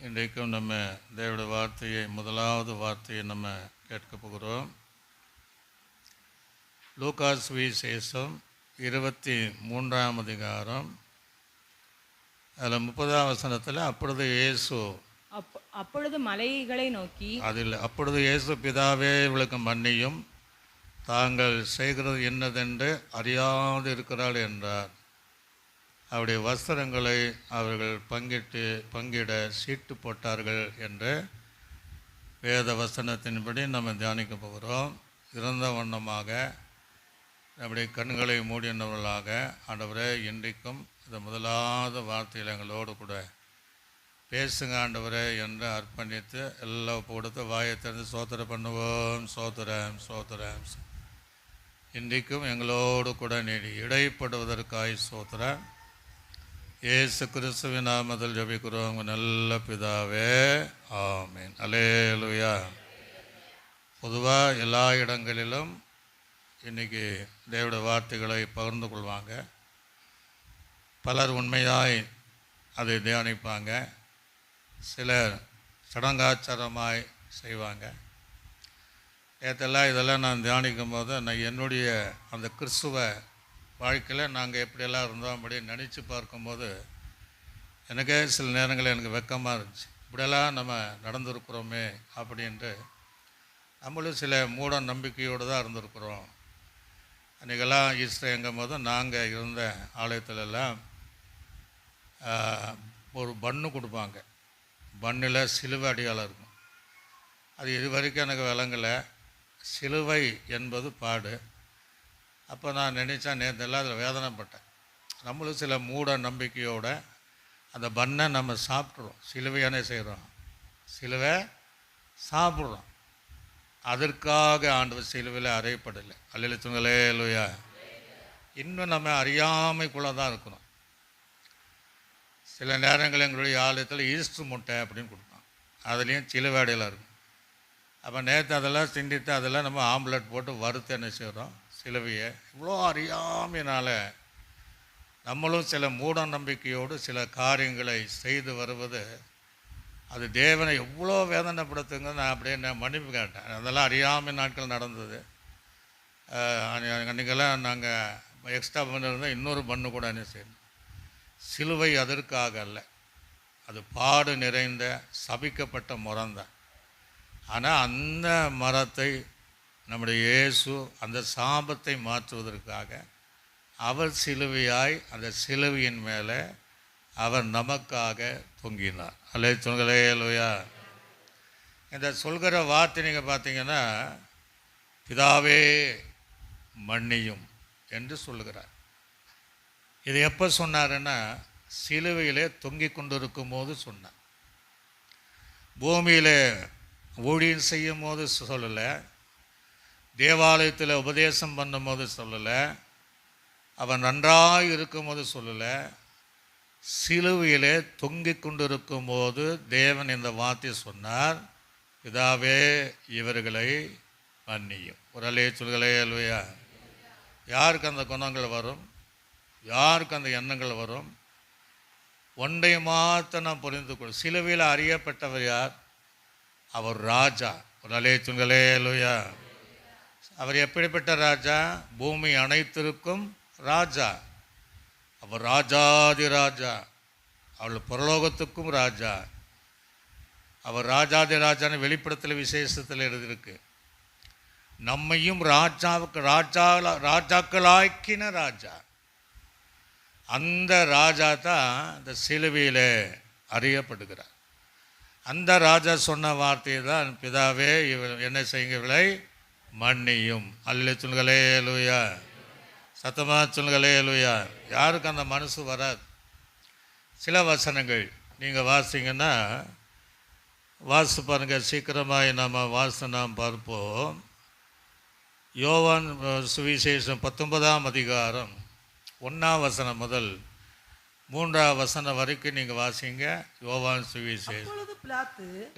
இன்றைக்கும் நம்ம தேவனுடைய வார்த்தையை முதலாவது வார்த்தையை நம்ம கேட்க போகிறோம். லூக்கா சுவிசேஷம் 23ஆம் அதிகாரம் அதில் 30ஆம் வசனத்தில் அப்பொழுது மலைகளை நோக்கி அப்பொழுது இயேசு பிதாவே இவளுக்கு மன்னியும், தாங்கள் செய்கிறது என்னதென்று அறியாது இருக்கிறாள் என்றார். அவருடைய வஸ்திரங்களை அவர்கள் பங்கிட சீட்டு போட்டார்கள் என்ற வேத வசனத்தின்படி நம்ம தியானிக்க போகிறோம். இறந்த வண்ணமாக நம்முடைய கண்களை மூடினவர்களாக ஆண்டவரே, இன்றைக்கும் இந்த முதலாவது வார்த்தையில் எங்களோடு கூட பேசுங்க ஆண்டவரே என்று அர்ப்பணித்து எல்லாம் கொடுத்து வாயை திறந்து சோத்திரம் பண்ணுவோம். சோத்திரம். இன்றைக்கும் எங்களோடு கூட நீடி இடைப்படுவதற்காய் சோத்திரம். இயேசு கிறிஸ்துவின் நாமத்தில் ஜெபிக்கிறோம் நல்ல பிதாவே, ஆமீன். அல்லேலூயா. பொதுவாக எல்லா இடங்களிலும் இன்றைக்கி தேவனுடைய வார்த்தைகளை பகிர்ந்து கொள்வாங்க. பலர் உண்மையாய் அதை தியானிப்பாங்க, சிலர் சடங்காச்சாரமாய் செய்வாங்க. இதெல்லாம் நான் தியானிக்கும் போது நான் என்னுடைய அந்த கிறிஸ்துவ வாழ்க்கையில் நாங்கள் எப்படியெல்லாம் இருந்தோம் அப்படின்னு நினச்சி பார்க்கும்போது எனக்கே சில நேரங்களில் எனக்கு வெக்கமாக இருந்துச்சு. இப்படியெல்லாம் நம்ம நடந்திருக்கிறோமே அப்படின்ட்டு. நம்மளும் சில மூட நம்பிக்கையோடு தான் இருந்திருக்கிறோம். அன்றைக்கெல்லாம் ஈஸ்டர் எங்கும் போது நாங்கள் இருந்த ஆலயத்திலெல்லாம் ஒரு பன்னு கொடுப்பாங்க. பன்னில் சிலுவை அடையாளம் இருக்கும். அது இது வரைக்கும் எனக்கு விளங்கலை. சிலுவை என்பது பாடு. அப்போ நான் நினச்சேன், நேற்றெல்லாம் அதில் வேதனைப்பட்டேன். நம்மளும் சில மூட நம்பிக்கையோடு அந்த பண்ணை நம்ம சாப்பிட்றோம். சிலுவையானே செய்கிறோம், சிலுவை சாப்பிட்றோம். அதற்காக ஆண்டவர் சிலுவையில் அறையப்படலை. அல்லேலூயா. இன்னும் நம்ம அறியாமைக்குள்ளே தான் இருக்கிறோம். சில நேரங்கள் எங்களுடைய ஆலயத்தில் ஈஸ்டர் முட்டை அப்படின்னு கொடுப்பாங்க, அதுலேயும் சிலுவை அடையாளம் இருக்கும். அப்போ நேற்று அதெல்லாம் சிந்தித்து அதெல்லாம் நம்ம ஆம்லெட் போட்டு வறுத்து என்ன செய்கிறோம், சிலுவையை. இவ்வளோ அறியாமையினால் நம்மளும் சில மூட நம்பிக்கையோடு சில காரியங்களை செய்து வருவது அது தேவனை எவ்வளோ வேதனைப்படுத்துங்க. நான் அப்படியே மன்னிப்பு கேட்டேன். அதெல்லாம் அறியாமை நாட்கள் நடந்தது. அன்றைக்கெல்லாம் நாங்கள் எக்ஸ்ட்ரா பண்ணு இருந்தால் இன்னொரு பண்ணு கூட என்ன செய்யணும். சிலுவை அதற்காக அல்ல, அது பாடு நிறைந்த சபிக்கப்பட்ட மரம்தான். ஆனால் அந்த மரத்தை நம்முடைய இயேசு அந்த சாபத்தை மாற்றுவதற்காக அவர் சிலுவையாய் அந்த சிலுவையின் மேலே அவர் நமக்காக தொங்கினார். அல்லேலூயா. இந்த சொல்கிற வார்த்தை நீங்கள் பார்த்தீங்கன்னா, பிதாவே மன்னியும் என்று சொல்லுகிறார். இது எப்போ சொன்னாருன்னா, சிலுவையிலே தொங்கிக் கொண்டிருக்கும் போது சொன்னார். பூமியில் ஊழியம் செய்யும் போது சொல்லலை, தேவாலயத்தில் உபதேசம் பண்ணும்போது சொல்லலை, அவன் நன்றாக இருக்கும்போது சொல்லலை. சிலுவையிலே தொங்கிக் கொண்டிருக்கும் போது தேவன் இந்த வார்த்தை சொன்னார், பிதாவே இவர்களை மன்னியும். ஒரு அல்லேலூயா. யாருக்கு அந்த குணங்கள் வரும், யாருக்கு அந்த எண்ணங்கள் வரும்? ஒன்றை மாற்ற நாம் புரிந்து கொள்ளும். சிலுவையில் அறியப்பட்டவர் யார்? அவர் ராஜா. ஒரு அல்லேலூயா. அவர் எப்படிப்பட்ட ராஜா? பூமி அனைத்திற்கும் ராஜா. அவர் ராஜாதி ராஜா. அவள் பரலோகத்துக்கும் ராஜா. அவர் ராஜாதி ராஜான்னு வெளிப்படத்தில் விசேஷத்தில் எழுதியிருக்கு. நம்மையும் ராஜாக்களாக்கின ராஜா. அந்த ராஜா தான் இந்த சிலுவையில் அறியப்படுகிறார். அந்த ராஜா சொன்ன வார்த்தையை தான், பிதாவே என்ன செய்யுங்களை மன்னியும். அல்லேலூயா. சத்தமாக சொல்லுங்களேலூயா. யாருக்கு அந்த மனசு வராது? சில வசனங்கள் நீங்கள் வாசிங்கன்னா வாசி பாருங்கள், சீக்கிரமாக நாம் பார்ப்போம். யோவான் சுவிசேஷம் 19ஆம் அதிகாரம் 1ஆம் வசனம் முதல் 3ஆம் வசனம் வரைக்கும் நீங்கள் வாசிங்க. யோவான் சுவிசேஷம்.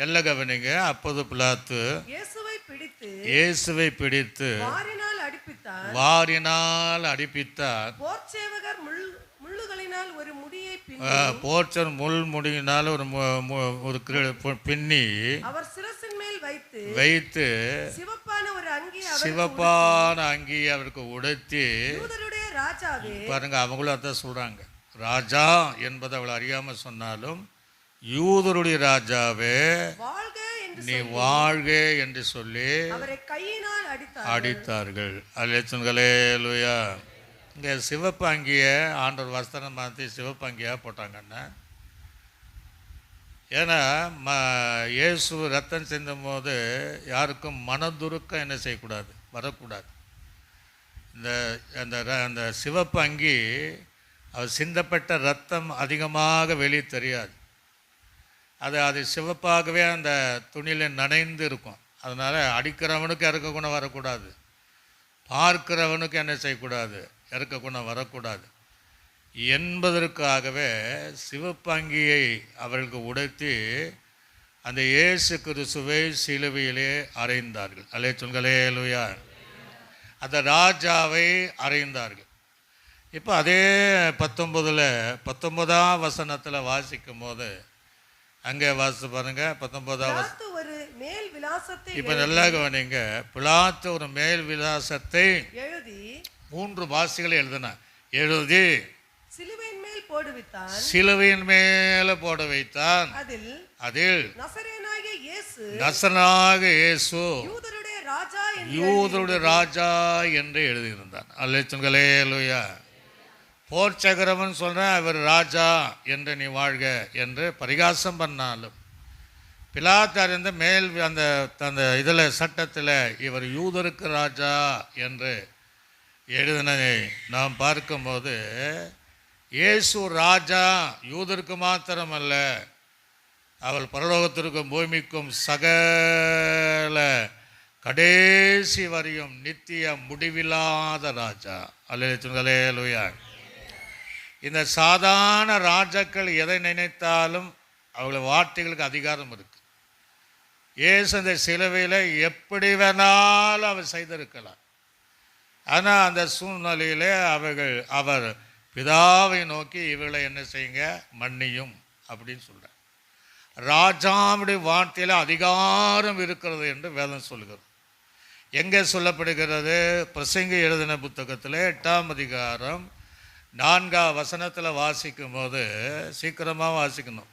நல்ல கவனிங்க. அப்போது பிலாத்து இயேசுவை பிடித்து வாரினால் அடிப்பித்தார். போர்ச்சேவகர் முள்ளுகளினால் ஒரு முடியை போர்ச்சர் முள் முடியினால ஒரு பின்னி அவர் சிரசின் மேல் வைத்து சிவப்பான அங்கி அவருக்கு உடுத்தி, யூதருடைய ராஜாவே, பாருங்க அவங்களும் அதான் சொல்றாங்க, ராஜா என்பதை அவள் அறியாம சொன்னாலும் யூதருடைய ராஜாவே நீ வாழ்க என்று சொல்லி அவரை கையினால் அடித்தார்கள். அல்லேலூயா. இங்கே சிவப்பு அங்கிய ஆண்டவர் வஸ்திரம் மாற்றி சிவப்பு அங்கியா போட்டாங்கன்னா, ஏன்னா இயேசு ரத்தம் சிந்தும் போது யாருக்கும் மனதுருக்கம் என்ன செய்யக்கூடாது, வரக்கூடாது. அந்த சிவப்பு அங்கி அவர் சிந்தப்பட்ட ரத்தம் அதிகமாக வெளியே தெரியாது. அது சிவப்பாகவே அந்த துணியில் நனைந்து இருக்கும். அதனால் அடிக்கிறவனுக்கு இறக்க குணம் வரக்கூடாது, பார்க்கிறவனுக்கு என்ன செய்யக்கூடாது, இறக்க குணம் வரக்கூடாது என்பதற்காகவே சிவப்பங்கியை அவர்களுக்கு உடைத்து அந்த இயேசு கிறிஸ்துவை சிலுவையிலே அறைந்தார்கள். அல்லேலூயா. அந்த ராஜாவை அறைந்தார்கள். இப்போ அதே 19ஆம் வசனத்தில் வாசிக்கும் போது அங்கே வாசித்து பாருங்க. 19ஆம் இப்போ நல்லா கவனிங்க. பிலாத்து ஒரு மேல் விலாசத்தை எழுதி 3 வாசிகளை எழுதி சிலுவையின் மேல போட வைத்தான். அதில் நசரேயனாகிய இயேசு யூதருடைய ராஜா என்று எழுதியிருந்தான். அல்லேலூயா. போர்ச்சகரவன் சொல்கிறேன், அவர் ராஜா என்று நீ வாழ்க என்று பரிகாசம் பண்ணாலும் பிலாத்தார் இந்த மேல் அந்த இதில் சட்டத்தில் இவர் யூதருக்கு ராஜா என்று எழுதினதை நாம் பார்க்கும்போது, இயேசு ராஜா யூதருக்கு மாத்திரமல்ல, அவள் பரலோகத்திற்கும் பூமிக்கும் சகல கடைசி வரையும் நித்திய முடிவில்லாத ராஜா. அல்லேலூயா. இந்த சாதாரண ராஜாக்கள் எதை நினைத்தாலும் அவங்கள வார்த்தைகளுக்கு அதிகாரம் இருக்கு. இயேசு அந்த சிலுவையில் எப்படி வேணாலும் அவர் செய்திருக்கலாம். ஆனால் அந்த சூழ்நிலையில் அவர் பிதாவை நோக்கி இவர்களை என்ன செய்யுங்க, மன்னியும் அப்படின்னு சொல்கிறார். ராஜாவுடைய வார்த்தையில் அதிகாரம் இருக்கிறது என்று வேதம் சொல்கிறது. எங்கே சொல்லப்படுகிறது? பிரசங்கி எழுதின புத்தகத்தில் 8ஆம் அதிகாரம் 4ஆம் வசனத்தில் வாசிக்கும் போது, சீக்கிரமாக வாசிக்கணும்.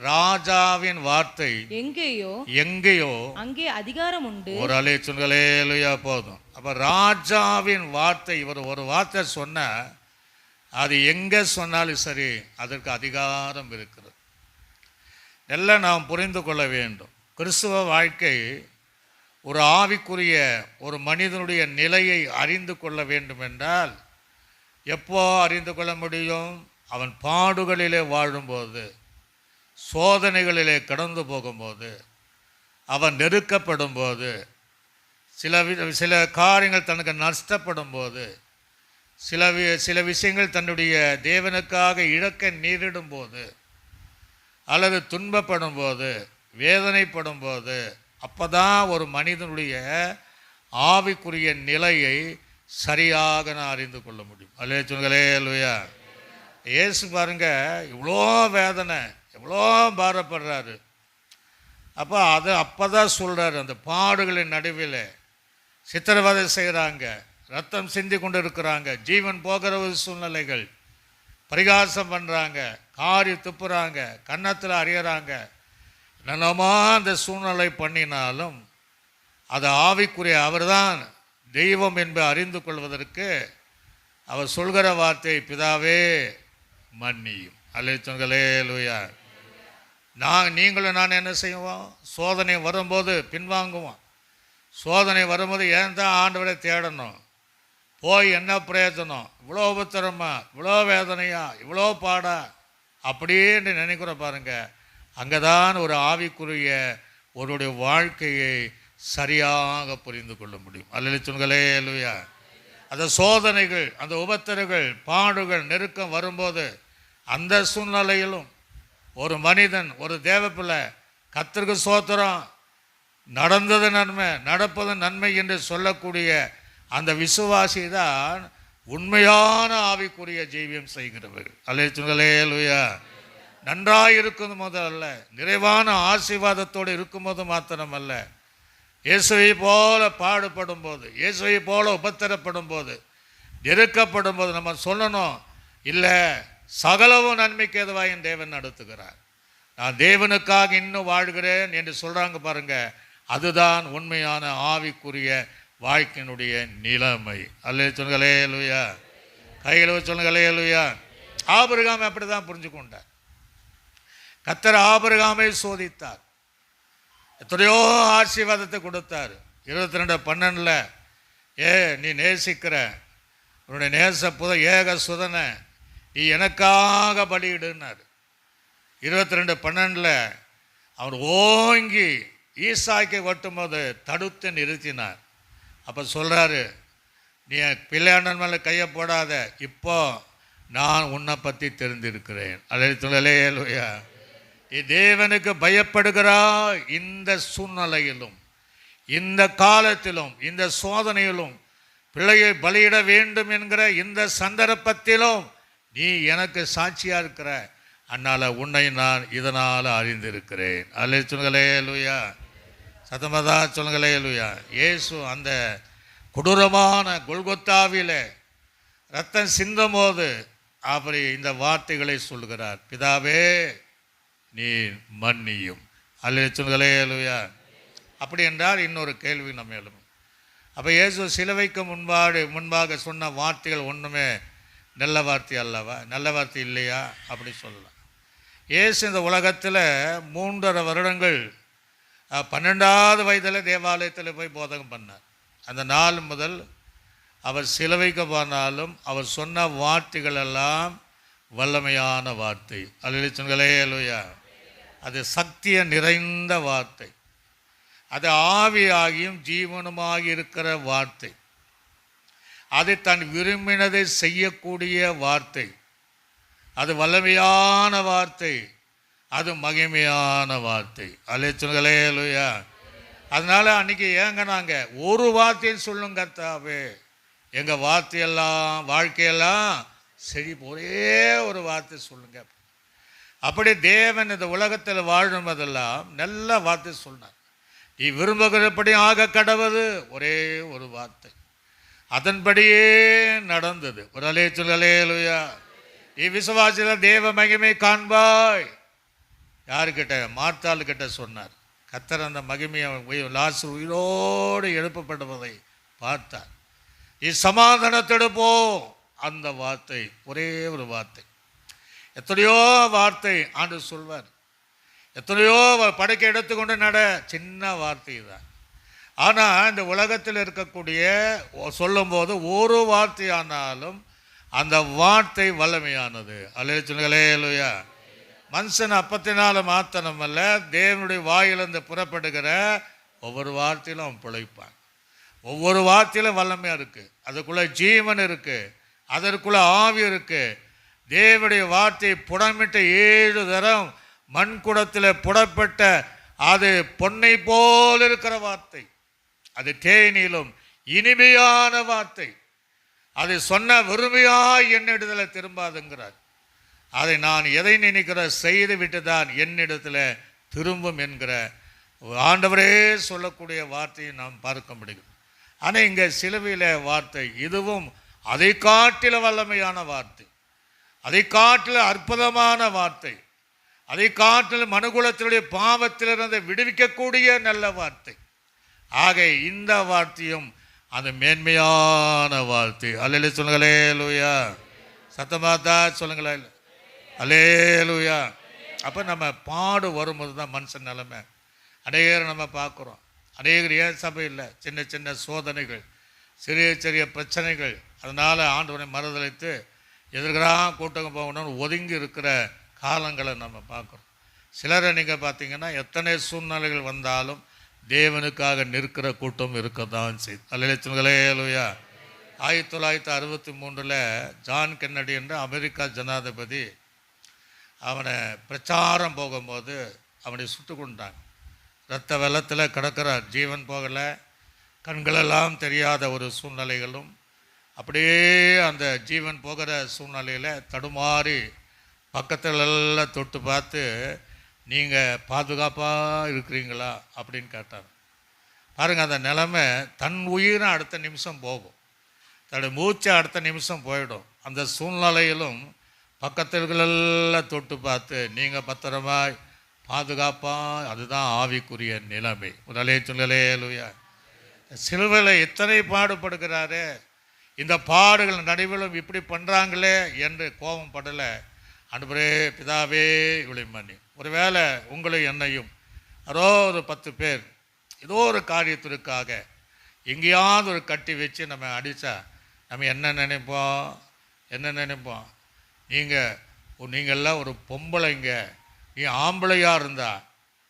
ராஜாவின் வார்த்தை எங்கேயோ அங்கே அதிகாரம் உண்டு. ஒரு அல்லேலூயா போதும். அப்ப ராஜாவின் வார்த்தை, இவர் ஒரு வார்த்தை சொன்ன அது எங்க சொன்னாலும் சரி அதற்கு அதிகாரம் இருக்கிறது. எல்லாம் நாம் புரிந்து கொள்ள வேண்டும். கிறிஸ்துவ வாழ்க்கை ஒரு ஆவிக்குரிய ஒரு மனிதனுடைய நிலையை அறிந்து கொள்ள வேண்டும் என்றால் எப்போ அறிந்து கொள்ள முடியும்? அவன் பாடுகளிலே வாழும்போது, சோதனைகளிலே கடந்து போகும்போது, அவன் நெருக்கப்படும் போது, சில காரியங்கள் தனக்கு நஷ்டப்படும் போது, சில விஷயங்கள் தன்னுடைய தேவனுக்காக இழக்க நேரிடும் போது, அல்லது துன்பப்படும் போது, வேதனைப்படும் போது, அப்போ தான் ஒரு மனிதனுடைய ஆவிக்குரிய நிலையை சரியாக நான் அறிந்து கொள்ள முடியும். அல்லேலூயா. இயேசு பாருங்க, இவ்வளோ வேதனை, எவ்வளோ பாரப்படுறாரு. அப்போ தான் சொல்கிறாரு, அந்த பாடுகளின் நடுவில் சித்திரவதை செய்கிறாங்க, ரத்தம் சிந்தி கொண்டு இருக்கிறாங்க, ஜீவன் போகிற சூழ்நிலைகள், பரிகாசம் பண்ணுறாங்க, காரி துப்புறாங்க, கன்னத்தில் அறியறாங்க. என்னமா அந்த சூழ்நிலை பண்ணினாலும் அது ஆவிக்குரிய அவர் தான் தெய்வம் என்பதை அறிந்து கொள்வதற்கு அவர் சொல்கிற வார்த்தை, பிதாவே மன்னியும். அல்லேலூயா. நீங்களும் நான் என்ன செய்வோம்? சோதனை வரும்போது பின்வாங்குவோம். சோதனை வரும்போது ஏன் தான் ஆண்டவரை தேடணும், போய் என்ன பிரயோஜனம், இவ்வளோ உபத்திரமா, இவ்வளோ வேதனையா, இவ்வளோ பாடா அப்படின்னு நினைக்கிற பாருங்க. அங்கே தான் ஒரு ஆவிக்குரிய ஒருடைய வாழ்க்கையை சரியாக புரிந்து கொள்ள முடியும். அல்லேலூயா. அந்த சோதனைகள், அந்த உபத்திரங்கள், பாடுகள், நெருக்கம் வரும்போது அந்த சூழ்நிலையிலும் ஒரு மனிதன், ஒரு தேவப்பிள்ளை கர்த்தருக்கு ஸ்தோத்திரம், நடந்தது நன்மை, நடப்பது நன்மை என்று சொல்லக்கூடிய அந்த விசுவாசி தான் உண்மையான ஆவிக்குரிய ஜீவியம் செய்கிறவர்கள். அல்லேலூயா. நன்றாக இருக்கும் போது அல்ல, நிறைவான ஆசீர்வாதத்தோடு இருக்கும்போது மாத்திரமல்ல, இயேசுவை போல பாடுபடும் போது, இயேசுவை போல உபத்திரப்படும் போது, நெருக்கப்படும் போது நம்ம சொல்லணும், இல்லை சகலவும் நன்மைக்கு எதுவாக என் தேவன் நடத்துகிறார், நான் தேவனுக்காக இன்னும் வாழ்கிறேன் என்று சொல்கிறாங்க பாருங்க. அதுதான் உண்மையான ஆவிக்குரிய வாழ்க்கையினுடைய நிலைமை. அல்லேலூயா. கையில் சொல்லுங்களேலூயா. ஆபிரகாம் அப்படி தான் புரிஞ்சு கொண்டார். கர்த்தர் ஆபிரகாமை சோதித்தார், எத்தனையோ ஆசீர்வாதத்தை கொடுத்தார். 22:12 நீ நேசிக்கிற உன்னுடைய நேச ஏக சுதனை நீ எனக்காக பலியிடுனார். 22:12 அவர் ஓங்கி ஈசாக்கை ஒட்டும்போது தடுத்து நிறுத்தினார். அப்போ சொல்கிறாரு, நீ பிள்ளையாண்டன் மேலே கையை போடாத, இப்போ நான் உன்னை பற்றி தெரிந்திருக்கிறேன். அல்லேலூயா. நீ தேவனுக்கு பயப்படுகிறாய். இந்த சூழ்நிலையிலும், இந்த காலத்திலும், இந்த சோதனையிலும், பிள்ளையை பலியிட வேண்டும் என்கிற இந்த சந்தர்ப்பத்திலும் நீ எனக்கு சாட்சியாக இருக்கிற, அதனால் உன்னை நான் இதனால் அறிந்திருக்கிறேன். அல்லேலூயா. சத்தமதா சொல்லுங்களேலூயா. இயேசு அந்த கொடூரமான கொல்கொத்தாவிலே ரத்தம் சிந்தும் போது அப்படி இந்த வார்த்தைகளை சொல்கிறார், பிதாவே நீ மன்னியும். அல்லேலூயா. அப்படி என்றால் இன்னொரு கேள்வி நம்ம எழும். அப்போ இயேசு சிலுவைக்கு முன்பாக சொன்ன வார்த்தைகள் ஒன்றுமே நல்ல வார்த்தை அல்லவா? நல்ல வார்த்தை இல்லையா? அப்படி சொல்லலாம். இயேசு இந்த உலகத்தில் 3.5 வருடங்கள் 12வது வயதில் தேவாலயத்தில் போய் போதகம் பண்ணார். அந்த நாள் முதல் அவர் சிலுவைக்கு போனாலும் அவர் சொன்ன வார்த்தைகள் எல்லாம் வல்லமையான வார்த்தை. அல்லேலூயா. அது சக்தியை நிறைந்த வார்த்தை, அது ஆவியாகியும் ஜீவனுமாகி இருக்கிற வார்த்தை, அது தன் விரும்பினதை செய்யக்கூடிய வார்த்தை, அது வல்லமையான வார்த்தை, அது மகிமையான வார்த்தை. அல்லேலூயா. அதனால அன்னைக்கு ஏங்க நாங்கள் ஒரு வார்த்தைன்னு சொல்லுங்க கர்த்தாவே, எங்கள் வார்த்தையெல்லாம் வாழ்க்கையெல்லாம் சரி, ஒரே ஒரு வார்த்தை சொல்லுங்க. அப்படி தேவன் இந்த உலகத்தில் வாழும்போதெல்லாம் நல்ல வார்த்தை சொன்னார். நீ விரும்புகிறபடி ஆக கடவுது, ஒரே ஒரு வார்த்தை, அதன்படியே நடந்தது. ஒரு அல்லேலூயா. நீ விசுவாசில தேவ மகிமை காண்பாய். யாருக்கிட்ட? மார்த்தாள் கிட்ட சொன்னார். கர்த்தர் அந்த மகிமையை லாசரு உயிரோடு எழுப்பப்படுவதை பார்த்தார். நீ சமாதானத்தோடு போ. அந்த வார்த்தை, ஒரே ஒரு வார்த்தை. எத்தனையோ வார்த்தை ஆண்டு சொல்வார், எத்தனையோ படைக்க எடுத்துக்கொண்டு நட, சின்ன வார்த்தை தான். ஆனால் இந்த உலகத்தில் இருக்கக்கூடிய சொல்லும்போது ஒரு வார்த்தை ஆனாலும் அந்த வார்த்தை வல்லமையானது. அல்லேலூயா. மனுஷன் அப்பத்தினால மாத்திரமல்ல, தேவனுடைய வாயிலிருந்து புறப்படுகிற ஒவ்வொரு வார்த்தையிலும் அவன் பிழைப்பான். ஒவ்வொரு வார்த்தையிலும் வல்லமையாக இருக்குது, அதுக்குள்ளே ஜீவன் இருக்குது, அதற்குள்ளே ஆவி இருக்குது. தேவனுடைய வார்த்தை புடமிட்ட 7 தரம் மண்குடத்தில் புடப்பட்ட அது பொன்னை போல் இருக்கிற வார்த்தை, அது தேனிலும் இனிமையான வார்த்தை. அதை சொன்ன விரும்பியாய் என்னிடத்தில் திரும்பாதுங்கிறார். அதை நான் எதை நினைக்கிற செய்து விட்டு தான் என்னிடத்தில் திரும்பும் என்கிற ஆண்டவரே சொல்லக்கூடிய வார்த்தையை நாம் பார்க்க முடியும். ஆனால் இங்கே சிலுவையில் வார்த்தை, இதுவும் அதை காட்டில வல்லமையான வார்த்தை, அதை காட்டில அற்புதமான வார்த்தை, அதை காட்டில் மனுகுலத்தினுடைய பாவத்திலிருந்து விடுவிக்கக்கூடிய நல்ல வார்த்தை. ஆக இந்த வார்த்தையும் அந்த மேன்மையான வார்த்தை. அல்லேலூயா. சத்தமாத்தா சொல்லுங்களேன். அல்லேலூயா. அப்போ நம்ம பாடு வரும்போது தான் மனுஷன் நிலைமை. அநேகர் நம்ம பார்க்குறோம், அநேகர் ஏன் சபையில் சின்ன சின்ன சோதனைகள், சிறிய சிறிய பிரச்சனைகள், அதனால் ஆண்டவனை மறுதளித்து எதிர்க்கிறான் கூட்டம் போகணும்னு ஒதுங்கி இருக்கிற காலங்களை நம்ம பார்க்குறோம். சிலரை நீங்கள் பார்த்தீங்கன்னா எத்தனை சூழ்நிலைகள் வந்தாலும் தேவனுக்காக நிற்கிற கூட்டம் இருக்க தான் செய்யுது. அல்லேலூயா. 1963 ஜான் கென்னடி என்ற அமெரிக்கா ஜனாதிபதி அவனை பிரச்சாரம் போகும்போது அவனை சுட்டு கொண்டாங்க. இரத்த வெள்ளத்தில் கிடக்கிறார், ஜீவன் போகலை, கண்களெல்லாம் தெரியாத ஒரு சூழ்நிலைகளும் அப்படியே அந்த ஜீவன் போகிற சூழ்நிலையில் தடுமாறி பக்கத்தில் எல்லாம் தொட்டு பார்த்து, நீங்கள் பாதுகாப்பாக இருக்கிறீங்களா அப்படின்னு கேட்டார். பாருங்கள், அந்த நிலைமை தன் உயிரை அடுத்த நிமிஷம் போகும், தன்னுடைய மூச்சை அடுத்த நிமிஷம் போயிடும். அந்த சூழ்நிலையிலும் பக்கத்தில்களெல்லாம் தொட்டு பார்த்து நீங்கள் பத்திரமாய் பாதுகாப்பாக, அதுதான் ஆவிக்குரிய நிலைமை. முதலே சொல்லலே லூயா. சிலுவையில் எத்தனை பாடுபடுகிறாரே, இந்த பாடுகள் நடுவிலும் இப்படி பண்ணுறாங்களே என்று கோபம் படலை. ஆண்டவரே பிதாவே இவளை மன்னி. ஒருவேளை உங்களை என்னையும் யாரோ ஒரு 10 பேர் ஏதோ ஒரு காரியத்திற்காக எங்கேயாவது ஒரு கட்டி வச்சு நம்ம அடித்தா நம்ம என்ன நினைப்போம்? நீங்கள்லாம் ஒரு பொம்பளைங்க, நீ ஆம்பளையாக இருந்தா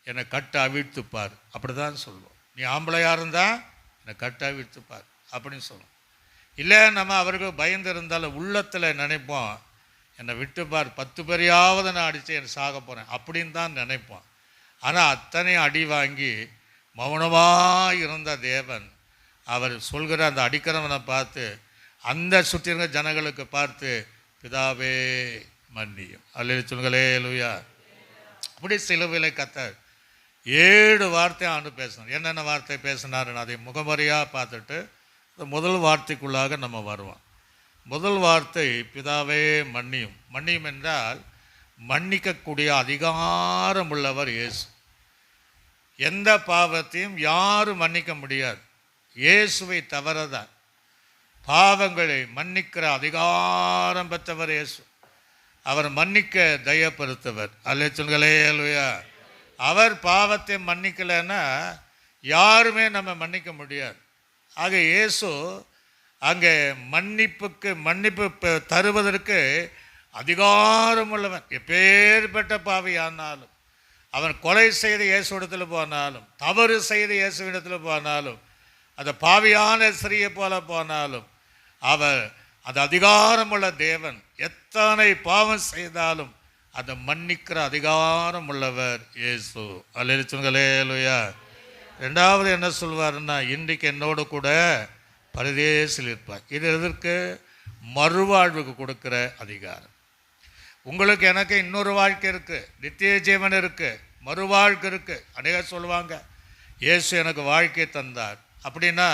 என்னை கட்டு அவிழ்த்துப்பார், அப்படி தான் சொல்லுவோம். நீ ஆம்பளையாக இருந்தா என்னை கட்டு அவிழ்த்துப்பார் அப்படின்னு சொல்லுவோம். இல்லை, நம்ம அவருக்கு பயந்து இருந்தாலும் உள்ளத்தில் நினைப்போம், என்னை விட்டுப்பார், 10 பேரையாவது நான் அடித்து என்னை சாக போகிறேன் அப்படின்னு தான் நினைப்போம். ஆனால் அத்தனை அடி வாங்கி மௌனமாக இருந்த தேவன் அவர் சொல்கிற அந்த அடிக்கிறவனை பார்த்து, அந்த சுற்றி இருந்த ஜனங்களுக்கு பார்த்து, பிதாவே மன்னியும் அல்லேலூயா சொல்லுங்களே லூயா. அப்படி சிலுவையில் கர்த்தர் 7 வார்த்தை ஆண்டு பேசினார். என்னென்ன வார்த்தை பேசினாருன்னு அதை முகமறியாக பார்த்துட்டு முதல் வார்த்தைக்குள்ளாக நம்ம வருவோம். முதல் வார்த்தை பிதாவே மன்னியும். மன்னியும் என்றால் மன்னிக்கக்கூடிய அதிகாரம் உள்ளவர் இயேசு. எந்த பாவத்தையும் யாரும் மன்னிக்க முடியாது, இயேசுவை தவிரதான். பாவங்களை மன்னிக்கிற அதிகாரம் பெற்றவர் இயேசு. அவர் மன்னிக்க தயப்படுத்தவர் அல்லேலூயா அல்லேலூயா. அவர் பாவத்தை மன்னிக்கலைன்னா யாருமே நம்ம மன்னிக்க முடியாது. ஆக இயேசு அங்கே மன்னிப்பு தருவதற்கு அதிகாரம் உள்ளவன். எப்பேற்பட்ட பாவியானாலும், அவன் கொலை செய்த இயேசுவிடத்தில் போனாலும், தவறு செய்த இயேசுவிடத்தில் போனாலும், அந்த பாவியான ஸ்திரீயை போல போனாலும், அவர் அந்த அதிகாரமுள்ள தேவன். எத்தனை பாவம் செய்தாலும் அதை மன்னிக்கிற அதிகாரம் உள்ளவர் இயேசு அல்லேலூயா. ரெண்டாவது என்ன சொல்வாருன்னா, இன்றைக்கு என்னோடு கூட பரதேசில் இருப்பார். இது எதற்கு? மறுவாழ்வுக்கு கொடுக்குற அதிகாரம். உங்களுக்கு எனக்கு இன்னொரு வாழ்க்கை இருக்குது, நித்திய ஜீவன் இருக்குது, மறுவாழ்க்கை இருக்குது. அநேகர் சொல்லுவாங்க, இயேசு எனக்கு வாழ்க்கை தந்தார் அப்படின்னா,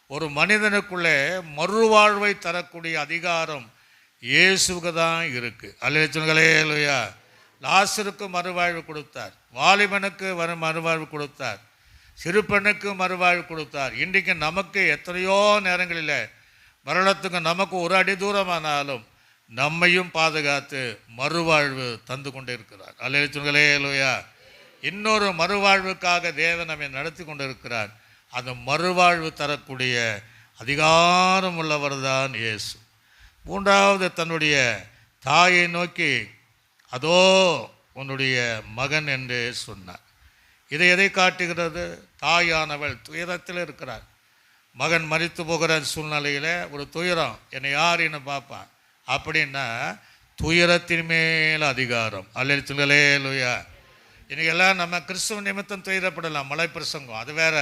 ஒரு மனிதனுக்குள்ளே மறுவாழ்வை தரக்கூடிய அதிகாரம் இயேசுக்கு தான் இருக்குது அல்லேலூயா. லாசருக்கு மறுவாழ்வு கொடுத்தார், வாலிபனுக்கு மறுவாழ்வு கொடுத்தார், சிறு பெண்ணுக்கு மறுவாழ்வு கொடுத்தார். இன்றைக்கு நமக்கு எத்தனையோ நேரங்களில் மரணத்துக்கு நமக்கு ஒரு அடி தூரமானாலும் நம்மையும் பாதுகாத்து மறுவாழ்வு தந்து கொண்டு இருக்கிறார் அல்லேலூயா. இன்னொரு மறுவாழ்வுக்காக தேவன் நம்மை நடத்தி கொண்டு இருக்கிறார். அந்த மறுவாழ்வு தரக்கூடிய அதிகாரம் உள்ளவர் தான் இயேசு. மூன்றாவது தன்னுடைய தாயை நோக்கி, அதோ உன்னுடைய மகன் என்று சொன்னார். இதை எதை காட்டுகிறது? தாயானவள் துயரத்தில் இருக்கிறார். மகன் மரித்து போகிற சூழ்நிலையில் ஒரு துயரம், என்னை யார் என்ன பார்ப்பான் அப்படின்னா, துயரத்தின் மேல் அதிகாரம் அல்லேலூயா. இன்னைக்கெல்லாம் நம்ம கிறிஸ்துவ நிமித்தம் துயரப்படலாம், மலை பிரசங்கம் அது வேற.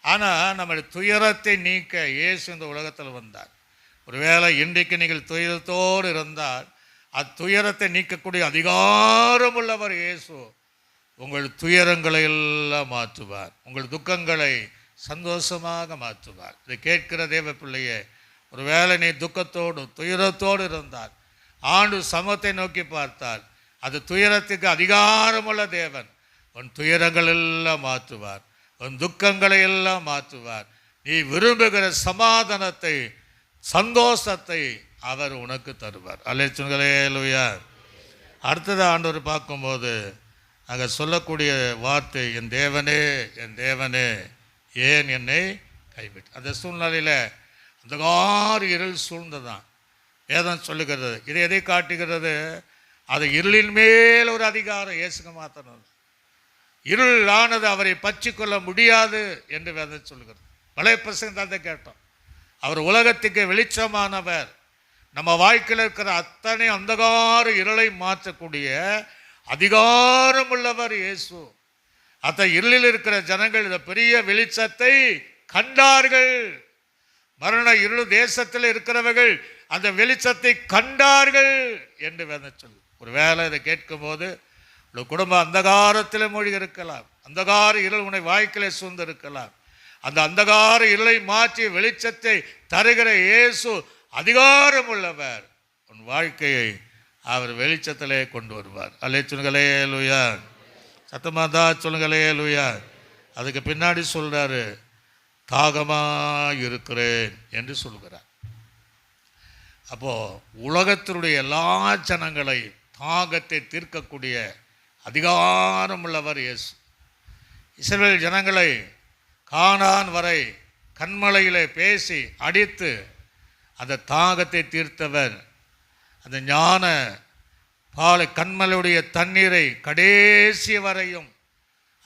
ஆனால் நம்முடைய துயரத்தை நீக்க இயேசு இந்த உலகத்தில் வந்தார். ஒருவேளை இன்றைக்கு நீங்கள் துயரத்தோடு இருந்தால் அத்துயரத்தை நீக்கக்கூடிய அதிகாரம் உள்ளவர் இயேசு. உங்கள் துயரங்களை எல்லாம் மாற்றுவார், உங்கள் துக்கங்களை சந்தோஷமாக மாற்றுவார். இதை கேட்கிற தேவ பிள்ளையே, ஒருவேளை நீ துக்கத்தோடு துயரத்தோடு இருந்தால், ஆண்டு சமத்தை நோக்கி பார்த்தால், அது துயரத்துக்கு அதிகாரமுள்ள தேவன். உன் துயரங்கள் எல்லாம் மாற்றுவார், உன் துக்கங்களை எல்லாம் மாற்றுவார். நீ விரும்புகிற சமாதானத்தை, சந்தோஷத்தை அவர் உனக்கு தருவார் அல்லேலூயா. அடுத்தது ஆண்டவர் பார்க்கும்போது அங்கே சொல்லக்கூடிய வார்த்தை, என் தேவனே என் தேவனே ஏன் என்னை கைவிட்டு. அந்த சூழ்நிலையில் அந்த இருள் சூழ்ந்ததான் வேதம் சொல்லுகிறது. இதை எதை காட்டுகிறது? அது இருளின் மேல் ஒரு அதிகாரம் இயேசுக்கு மாத்திரம். இருள் ஆனது அவரை பற்றிக்கொள்ள முடியாது என்று வேதம் சொல்லுகிறது. பழைய பிரசங்கத்தை கேட்டோம். அவர் உலகத்துக்கு வெளிச்சமானவர். நம்ம வாழ்க்கையில் இருக்கிற அத்தனை அந்தகார இருளை மாற்றக்கூடிய அதிகாரம் உள்ளவர் இயேசு. அந்த இருளில் இருக்கிற ஜனங்கள் இந்த பெரிய வெளிச்சத்தை கண்டார்கள். மரண இருள் தேசத்தில் இருக்கிறவர்கள் அந்த வெளிச்சத்தை கண்டார்கள் என்று வேதம் சொல்லு. ஒரு வேளை இதை கேட்கும் போது உங்கள் குடும்பம் அந்தகாரத்தில் மூழ்கி இருக்கலாம். அந்தகார இருள் உன்னை வாய்க்கிலே சூழ்ந்து இருக்கலாம். அந்த அந்தகார இருளை மாற்றி வெளிச்சத்தை தருகிற இயேசு அதிகாரம் உள்ளவர். உன் வாழ்க்கையை அவர் வெளிச்சத்திலே கொண்டு வருவார். அல்லே சொல்லுங்களே லூயா, சத்தமாதா சொல்லுங்களே லூயா. அதுக்கு பின்னாடி சொல்றாரு, தாகமாக இருக்கிறேன் என்று சொல்கிறார். அப்போ உலகத்தினுடைய எல்லா ஜனங்களை தாகத்தை தீர்க்கக்கூடிய அதிகாரம் உள்ளவர் இயேசு. இஸ்ரவேல் ஜனங்களை கானான் வரை கண்மலையிலே பேசி அடித்து அந்த தாகத்தை தீர்த்தவர். அந்த ஞான பாலை கண்மலையுடைய தண்ணீரை கடைசி வரையும்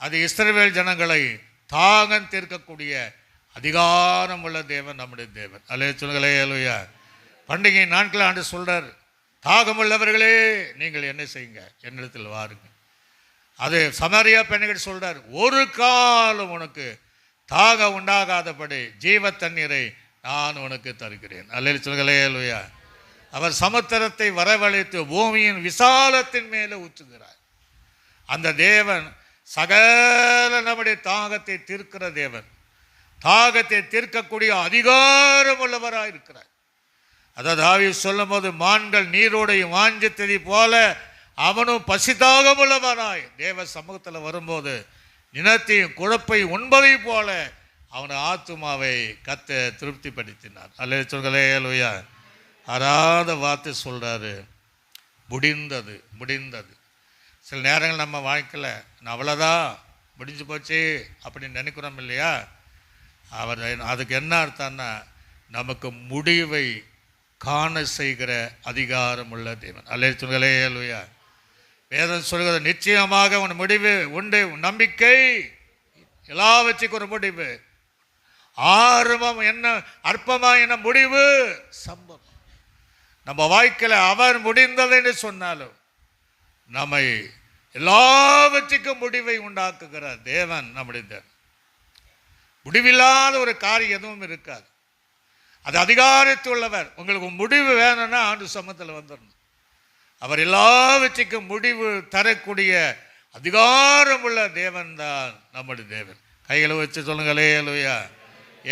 அது இஸ்ரவேல் ஜனங்களை தாகம் தீர்க்கக்கூடிய அதிகாரம் உள்ள தேவன் நம்முடைய தேவன். அல்லே சொல்லுங்களே அல்லையா. பண்டிகை நாட்கள் ஆண்டு சொல்றார், தாகம் உள்ளவர்களே நீங்கள் என்ன செய்யுங்க, என்னிடத்தில் வாருங்க. அது சமாரியா பெண்கள் சொல்றார், ஒரு காலம் உனக்கு தாகம் உண்டாகாதபடி ஜீவ தண்ணீரை நான் உனக்கு தருகிறேன். அல்லே சொல்லுங்களே அல்லையா. அவர் சமுத்திரத்தை வரவழைத்து பூமியின் விசாலத்தின் மேலே ஊற்றுகிறார். அந்த தேவன் சகல நம்முடைய தாகத்தை தீர்க்கிற தேவன், தாகத்தை தீர்க்கக்கூடிய அதிகாரம் உள்ளவராக இருக்கிறார். அதாவது தாவீது சொல்லும் போது, மான்கள் நீரோடை வாஞ்சித்ததை போல அவனும் பசிதாகம் உள்ளவராய் தேவ சமூகத்தில் வரும்போது நிலத்தையும் குழப்பை உண்பதை போல அவன் ஆத்துமாவை கத்த திருப்திப்படுத்தினார். அல்லே சொல்களே அல்லையா. அறாத வார்த்தை சொல்றாரு, முடிந்தது முடிந்தது. சில நேரங்கள் நம்ம வாழ்க்கையில் நான் அவ்வளோதான் முடிஞ்சு போச்சு அப்படின்னு நினைக்கிறோம் இல்லையா. அவர் அதுக்கு என்ன அர்த்தம்னா, நமக்கு முடிவை காண செய்கிற அதிகாரம் உள்ள தேவன். அல்லே சொல்களே அல்லையா. வேதம் சொல்கிறது, நிச்சயமாக உன் முடிவு உண்டு, நம்பிக்கை எல்லாவற்றுக்கும் ஒரு முடிவு. ஆரம்பம் என்ன, அற்பமா என்ன, முடிவு சம்பவம். நம்ம வாழ்க்கையில் அவர் முடிந்தது என்று சொன்னாலும் நம்மை எல்லாவற்றுக்கும் முடிவை உண்டாக்குகிற தேவன் நம்முடைய தேவன். முடிவில்லாத ஒரு காரியம் எதுவும் இருக்காது. அது அதிகாரத்துள்ளவர். உங்களுக்கு முடிவு வேணும்னா ஆண்டு சமூகத்தில் வந்துடணும். அவர் எல்லாவற்றுக்கும் முடிவு தரக்கூடிய அதிகாரம் உள்ள தேவன் தான் நம்முடைய தேவன். கைகளை வச்சு சொல்லுங்களே அல்லையா.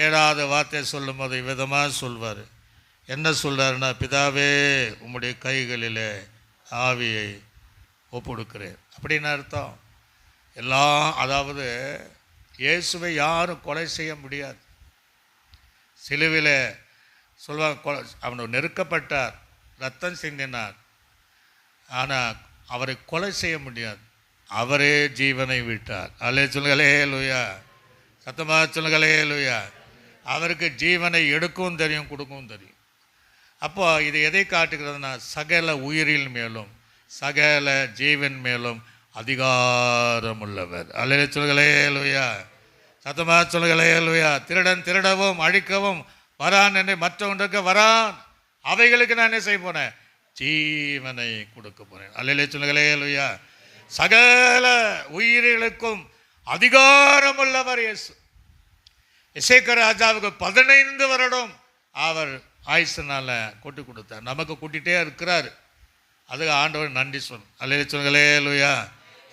7வது வார்த்தை சொல்லும் போது விதமாக சொல்வார். என்ன சொல்றாருன்னா, பிதாவே உம்முடைய கைகளிலே ஆவியை ஒப்புடுக்கிறேன் அப்படின்னு அர்த்தம். எல்லாம், அதாவது இயேசுவை யாரும் கொலை செய்ய முடியாது. சிலுவையில் சொல்வாங்க, அவனுக்கு நெருக்கப்பட்டார், ரத்தம் சிந்தினார், ஆனால் அவரை கொலை செய்ய முடியாது. அவரே ஜீவனை விட்டார். அல்லே சொல்லுங்களே லூயா. சத்தமாக சொல்லுங்களே லூயா. அவருக்கு ஜீவனை எடுக்கவும் தெரியும், கொடுக்கவும் தெரியும். அப்போ இது எதை காட்டுகிறதுனா, சகல உயிரில் மேலும் சகல ஜீவன் மேலும் அதிகாரம் உள்ளவர். அல்லே சொல்லுங்களே லூயா. சத்தமாக சொல்லுங்களே லூயா. திருடன் திருடவும் அழிக்கவும் வரான் என்று மற்றொன்றுக்கு வரான், அவைகளுக்கு நான் என்ன செய்ய போனேன், ஜீவனை கொடுக்க போறேன். அல்லே சொல்லுங்களே லூயா. சகல உயிர்களுக்கும் அதிகாரம் உள்ளவர் இயேசு. எசேக்கியா ராஜாவுக்கு 15 வருடம் அவர் ஆயுசுனால கொட்டி கொடுத்தார். நமக்கு கூட்டிகிட்டே இருக்கிறார். அதுக்கு ஆண்டவர் நன்றி சொல்லணும். அல்லே சொல்லுங்களே லூயா.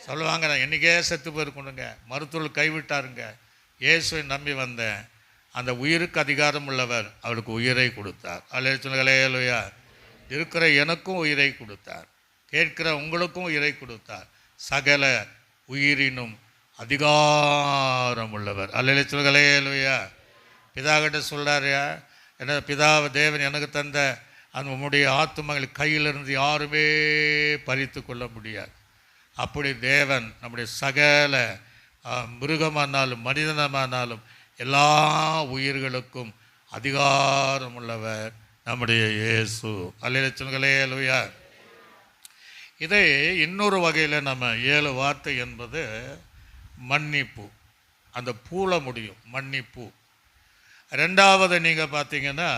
சொல்லுவாங்க, நான் என்றைக்கே செத்து போயிருக்கணுங்க, மருத்துவர் கைவிட்டாருங்க, இயேசுவை நம்பி வந்தேன். அந்த உயிருக்கு அதிகாரம் உள்ளவர் அவருக்கு உயிரை கொடுத்தார். அல்லே சொல்லுங்களே லூயா. இருக்கிற எனக்கும் உயிரை கொடுத்தார், கேட்கிற உங்களுக்கும் உயிரை கொடுத்தார். சகல உயிரினும் அதிகாரம் உள்ளவர். அல்லே சொல்லுங்களே லூயா. பிதா கிட்ட சொல்றாரு, என்ன பிதாவை தேவன் எனக்கு தந்த அந்த உம்முடைய ஆத்துமங்களை கையிலிருந்து யாருமே பறித்து கொள்ள முடியாது. அப்படி தேவன் நம்முடைய சகல மிருகமானாலும் மனிதனமானாலும் எல்லா உயிர்களுக்கும் அதிகாரம் உள்ளவர் நம்முடைய இயேசு. அல்லே சொல்லுங்களே லூயா. இதை இன்னொரு வகையில் நம்ம 7 வார்த்தை என்பது மன்னிப்பு. அந்த பூல முடியும் மன்னிப்பு. 2வது நீங்கள் பார்த்தீங்கன்னா,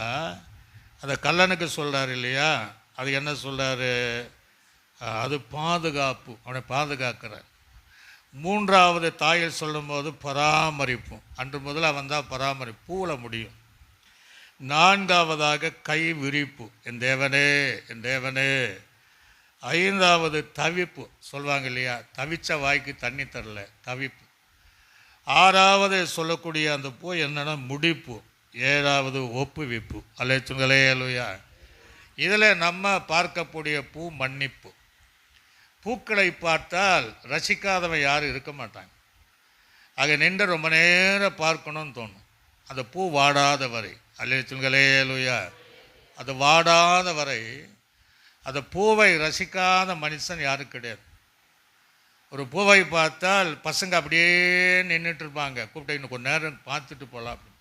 அந்த கல்லனுக்கு சொல்கிறார் இல்லையா, அது என்ன சொல்கிறாரு, அது பாதுகாப்பு, அவனை பாதுகாக்கிறார். 3வது தாயில் சொல்லும்போது பராமரிப்பும். அன்று முதல் அவன் தான் பராமரிப்பு, பூவில் முடியும். நான்காவதாக கை விரிப்பு, என் தேவனே என் தேவனே. ஐந்தாவது தவிப்பு, சொல்லுவாங்க இல்லையா, தவிச்ச வாய்க்கு தண்ணி தரல, தவிப்பு. ஆறாவது சொல்லக்கூடிய அந்த பூ என்னன்னா முடிப்பு. ஏழாவது ஒப்புவிப்பு. அல்லேலூயா அல்லேலூயா. இதில் நம்ம பார்க்கக்கூடிய பூ மன்னிப்பு. பூக்களை பார்த்தால் ரசிக்காதவன் யாரும் இருக்க மாட்டாங்க. ஆக நின்று ரொம்ப நேரம் பார்க்கணும்னு தோணும். அந்த பூ வாடாத வரை. அல்லேலூயா அல்லேலூயா. அது வாடாத வரை அந்த பூவை ரசிக்காத மனுஷன் யாரும் கிடையாது. ஒரு பூவை பார்த்தால் பசங்க அப்படியே நின்றுட்டு இருப்பாங்க, கூப்பிட்டு இன்னும் கொஞ்சம் நேரம் பார்த்துட்டு போகலாம் அப்படின்னு.